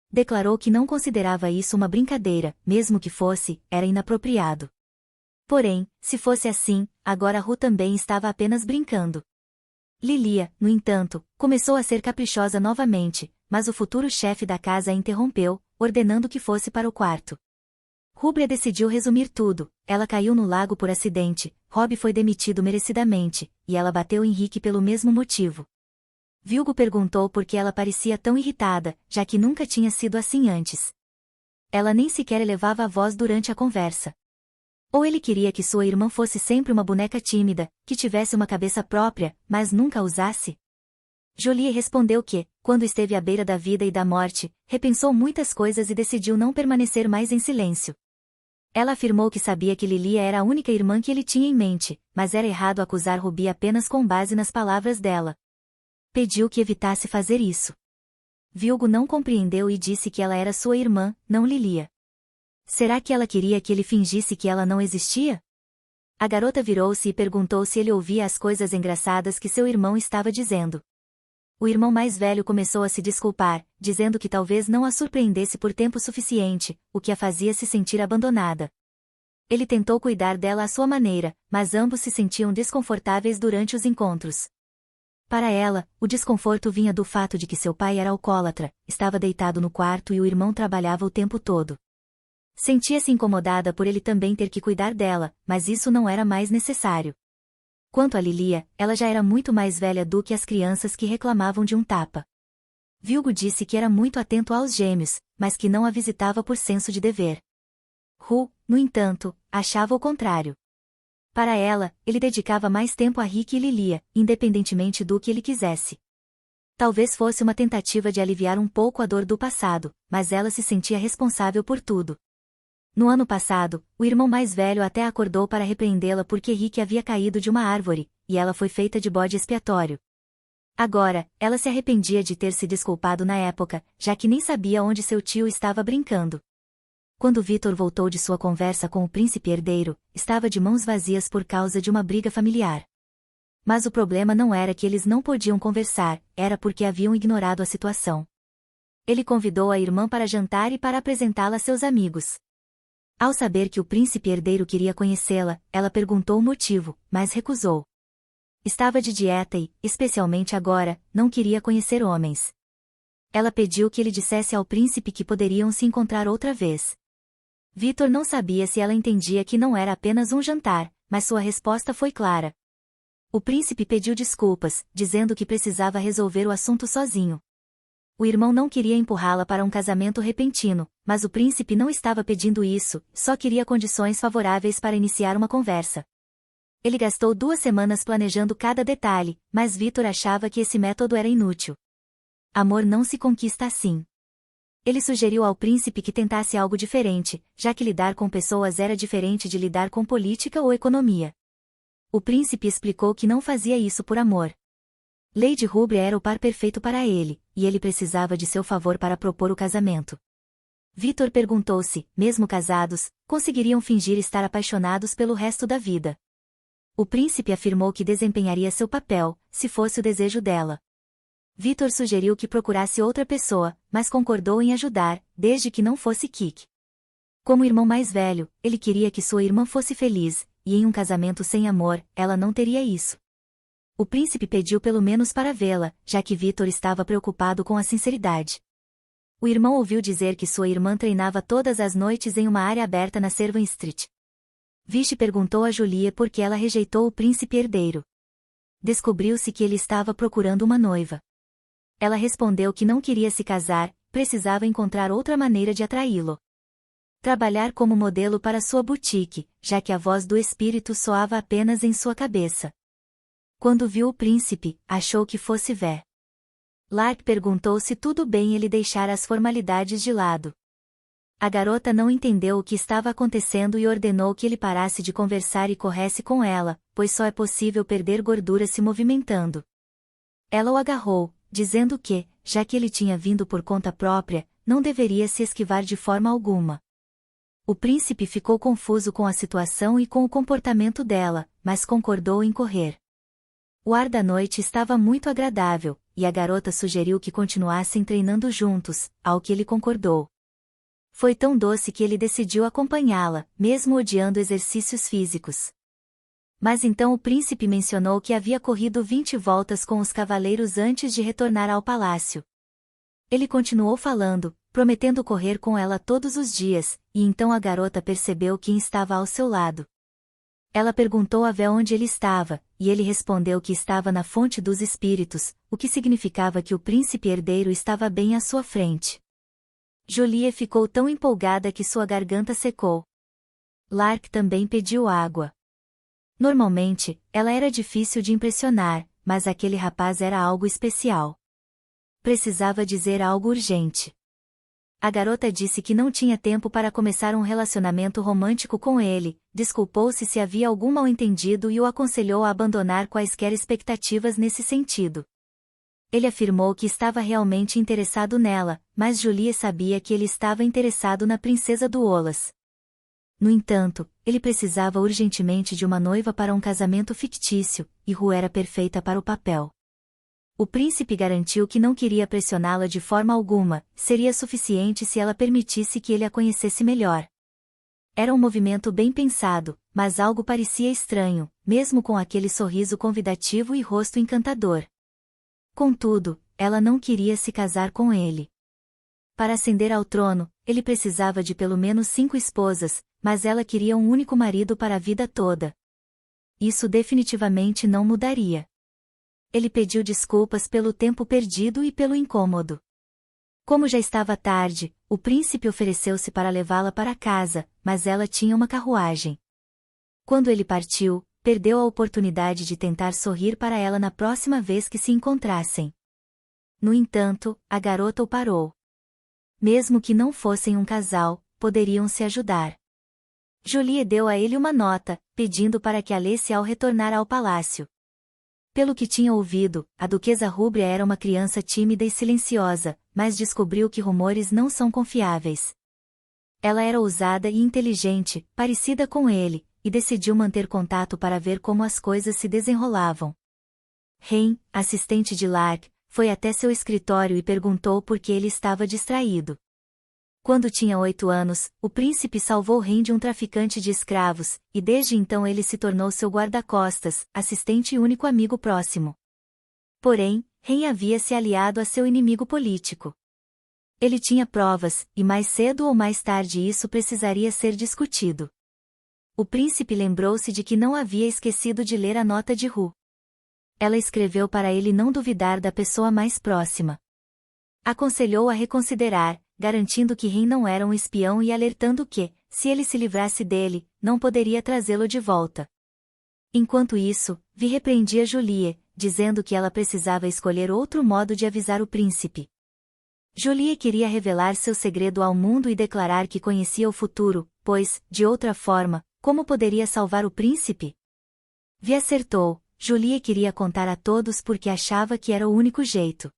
Declarou que não considerava isso uma brincadeira, mesmo que fosse, era inapropriado. Porém, se fosse assim, agora Ru também estava apenas brincando. Lilia, no entanto, começou a ser caprichosa novamente, mas o futuro chefe da casa a interrompeu, ordenando que fosse para o quarto. Rubia decidiu resumir tudo. Ela caiu no lago por acidente, Rob foi demitido merecidamente, e ela bateu em Rick pelo mesmo motivo. Vilgo perguntou por que ela parecia tão irritada, já que nunca tinha sido assim antes. Ela nem sequer elevava a voz durante a conversa. Ou ele queria que sua irmã fosse sempre uma boneca tímida, que tivesse uma cabeça própria, mas nunca a usasse? Julie respondeu que, quando esteve à beira da vida e da morte, repensou muitas coisas e decidiu não permanecer mais em silêncio. Ela afirmou que sabia que Lilia era a única irmã que ele tinha em mente, mas era errado acusar Ruby apenas com base nas palavras dela. Pediu que evitasse fazer isso. Vilgo não compreendeu e disse que ela era sua irmã, não Lilia. Será que ela queria que ele fingisse que ela não existia? A garota virou-se e perguntou se ele ouvia as coisas engraçadas que seu irmão estava dizendo. O irmão mais velho começou a se desculpar, dizendo que talvez não a surpreendesse por tempo suficiente, o que a fazia se sentir abandonada. Ele tentou cuidar dela à sua maneira, mas ambos se sentiam desconfortáveis durante os encontros. Para ela, o desconforto vinha do fato de que seu pai era alcoólatra, estava deitado no quarto e o irmão trabalhava o tempo todo. Sentia-se incomodada por ele também ter que cuidar dela, mas isso não era mais necessário. Quanto a Lilia, ela já era muito mais velha do que as crianças que reclamavam de um tapa. Vilgo disse que era muito atento aos gêmeos, mas que não a visitava por senso de dever. Ru, no entanto, achava o contrário. Para ela, ele dedicava mais tempo a Rick e Lilia, independentemente do que ele quisesse. Talvez fosse uma tentativa de aliviar um pouco a dor do passado, mas ela se sentia responsável por tudo. No ano passado, o irmão mais velho até acordou para repreendê-la porque Rick havia caído de uma árvore, e ela foi feita de bode expiatório. Agora, ela se arrependia de ter se desculpado na época, já que nem sabia onde seu tio estava brincando. Quando Vitor voltou de sua conversa com o príncipe herdeiro, estava de mãos vazias por causa de uma briga familiar. Mas o problema não era que eles não podiam conversar, era porque haviam ignorado a situação. Ele convidou a irmã para jantar e para apresentá-la a seus amigos. Ao saber que o príncipe herdeiro queria conhecê-la, ela perguntou o motivo, mas recusou. Estava de dieta e, especialmente agora, não queria conhecer homens. Ela pediu que ele dissesse ao príncipe que poderiam se encontrar outra vez. Vitor não sabia se ela entendia que não era apenas um jantar, mas sua resposta foi clara. O príncipe pediu desculpas, dizendo que precisava resolver o assunto sozinho. O irmão não queria empurrá-la para um casamento repentino, mas o príncipe não estava pedindo isso, só queria condições favoráveis para iniciar uma conversa. Ele gastou 2 semanas planejando cada detalhe, mas Vitor achava que esse método era inútil. Amor não se conquista assim. Ele sugeriu ao príncipe que tentasse algo diferente, já que lidar com pessoas era diferente de lidar com política ou economia. O príncipe explicou que não fazia isso por amor. Lady Rubria era o par perfeito para ele, e ele precisava de seu favor para propor o casamento. Vitor perguntou se, mesmo casados, conseguiriam fingir estar apaixonados pelo resto da vida. O príncipe afirmou que desempenharia seu papel, se fosse o desejo dela. Vitor sugeriu que procurasse outra pessoa, mas concordou em ajudar, desde que não fosse Kik. Como irmão mais velho, ele queria que sua irmã fosse feliz, e em um casamento sem amor, ela não teria isso. O príncipe pediu pelo menos para vê-la, já que Vitor estava preocupado com a sinceridade. O irmão ouviu dizer que sua irmã treinava todas as noites em uma área aberta na Servan Street. Vichy perguntou a Julie por que ela rejeitou o príncipe herdeiro. Descobriu-se que ele estava procurando uma noiva. Ela respondeu que não queria se casar, precisava encontrar outra maneira de atraí-lo. Trabalhar como modelo para sua boutique, já que a voz do espírito soava apenas em sua cabeça. Quando viu o príncipe, achou que fosse Vé. Lark perguntou se tudo bem ele deixar as formalidades de lado. A garota não entendeu o que estava acontecendo e ordenou que ele parasse de conversar e corresse com ela, pois só é possível perder gordura se movimentando. Ela o agarrou, dizendo que, já que ele tinha vindo por conta própria, não deveria se esquivar de forma alguma. O príncipe ficou confuso com a situação e com o comportamento dela, mas concordou em correr. O ar da noite estava muito agradável, e a garota sugeriu que continuassem treinando juntos, ao que ele concordou. Foi tão doce que ele decidiu acompanhá-la, mesmo odiando exercícios físicos. Mas então o príncipe mencionou que havia corrido 20 voltas com os cavaleiros antes de retornar ao palácio. Ele continuou falando, prometendo correr com ela todos os dias, e então a garota percebeu quem estava ao seu lado. Ela perguntou a Vé onde ele estava, e ele respondeu que estava na fonte dos espíritos, o que significava que o príncipe herdeiro estava bem à sua frente. Julie ficou tão empolgada que sua garganta secou. Lark também pediu água. Normalmente, ela era difícil de impressionar, mas aquele rapaz era algo especial. Precisava dizer algo urgente. A garota disse que não tinha tempo para começar um relacionamento romântico com ele, desculpou-se se havia algum mal-entendido e o aconselhou a abandonar quaisquer expectativas nesse sentido. Ele afirmou que estava realmente interessado nela, mas Julie sabia que ele estava interessado na princesa do Olas. No entanto, ele precisava urgentemente de uma noiva para um casamento fictício, e Ru era perfeita para o papel. O príncipe garantiu que não queria pressioná-la de forma alguma, seria suficiente se ela permitisse que ele a conhecesse melhor. Era um movimento bem pensado, mas algo parecia estranho, mesmo com aquele sorriso convidativo e rosto encantador. Contudo, ela não queria se casar com ele. Para ascender ao trono, ele precisava de pelo menos 5 esposas, mas ela queria um único marido para a vida toda. Isso definitivamente não mudaria. Ele pediu desculpas pelo tempo perdido e pelo incômodo. Como já estava tarde, o príncipe ofereceu-se para levá-la para casa, mas ela tinha uma carruagem. Quando ele partiu, perdeu a oportunidade de tentar sorrir para ela na próxima vez que se encontrassem. No entanto, a garota o parou. Mesmo que não fossem um casal, poderiam se ajudar. Julie deu a ele uma nota, pedindo para que a lesse ao retornar ao palácio. Pelo que tinha ouvido, a duquesa Rubria era uma criança tímida e silenciosa, mas descobriu que rumores não são confiáveis. Ela era ousada e inteligente, parecida com ele, e decidiu manter contato para ver como as coisas se desenrolavam. Hen, assistente de Lark, foi até seu escritório e perguntou por que ele estava distraído. Quando tinha 8 anos, o príncipe salvou Hen de um traficante de escravos, e desde então ele se tornou seu guarda-costas, assistente e único amigo próximo. Porém, Hen havia se aliado a seu inimigo político. Ele tinha provas, e mais cedo ou mais tarde isso precisaria ser discutido. O príncipe lembrou-se de que não havia esquecido de ler a nota de Ru. Ela escreveu para ele não duvidar da pessoa mais próxima. Aconselhou a reconsiderar, garantindo que Hen não era um espião e alertando que, se ele se livrasse dele, não poderia trazê-lo de volta. Enquanto isso, Vi repreendia Julie, dizendo que ela precisava escolher outro modo de avisar o príncipe. Julie queria revelar seu segredo ao mundo e declarar que conhecia o futuro, pois, de outra forma, como poderia salvar o príncipe? Vi acertou, Julie queria contar a todos porque achava que era o único jeito.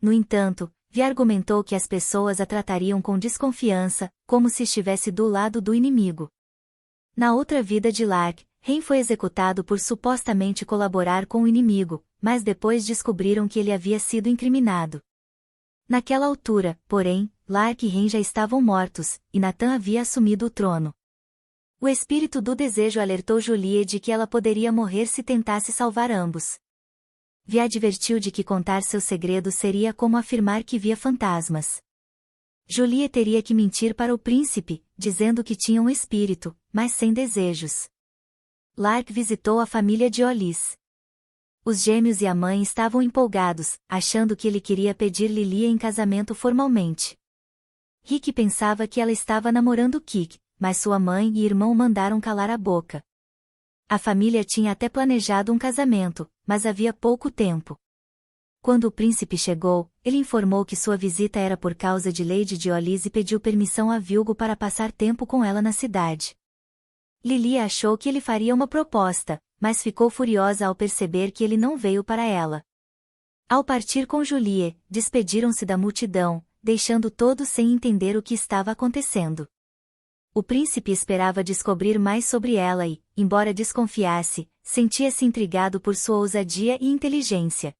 No entanto, Vi argumentou que as pessoas a tratariam com desconfiança, como se estivesse do lado do inimigo. Na outra vida de Lark, Hen foi executado por supostamente colaborar com o inimigo, mas depois descobriram que ele havia sido incriminado. Naquela altura, porém, Lark e Hen já estavam mortos, e Nathan havia assumido o trono. O espírito do desejo alertou Julie de que ela poderia morrer se tentasse salvar ambos. Vi advertiu de que contar seu segredo seria como afirmar que via fantasmas. Julie teria que mentir para o príncipe, dizendo que tinha um espírito, mas sem desejos. Lark visitou a família de Olis. Os gêmeos e a mãe estavam empolgados, achando que ele queria pedir Lilia em casamento formalmente. Rick pensava que ela estava namorando Kik, mas sua mãe e irmão mandaram calar a boca. A família tinha até planejado um casamento, mas havia pouco tempo. Quando o príncipe chegou, ele informou que sua visita era por causa de Lady de Olis e pediu permissão a Vilgo para passar tempo com ela na cidade. Lilia achou que ele faria uma proposta, mas ficou furiosa ao perceber que ele não veio para ela. Ao partir com Julie, despediram-se da multidão, deixando todos sem entender o que estava acontecendo. O príncipe esperava descobrir mais sobre ela e, embora desconfiasse, sentia-se intrigado por sua ousadia e inteligência.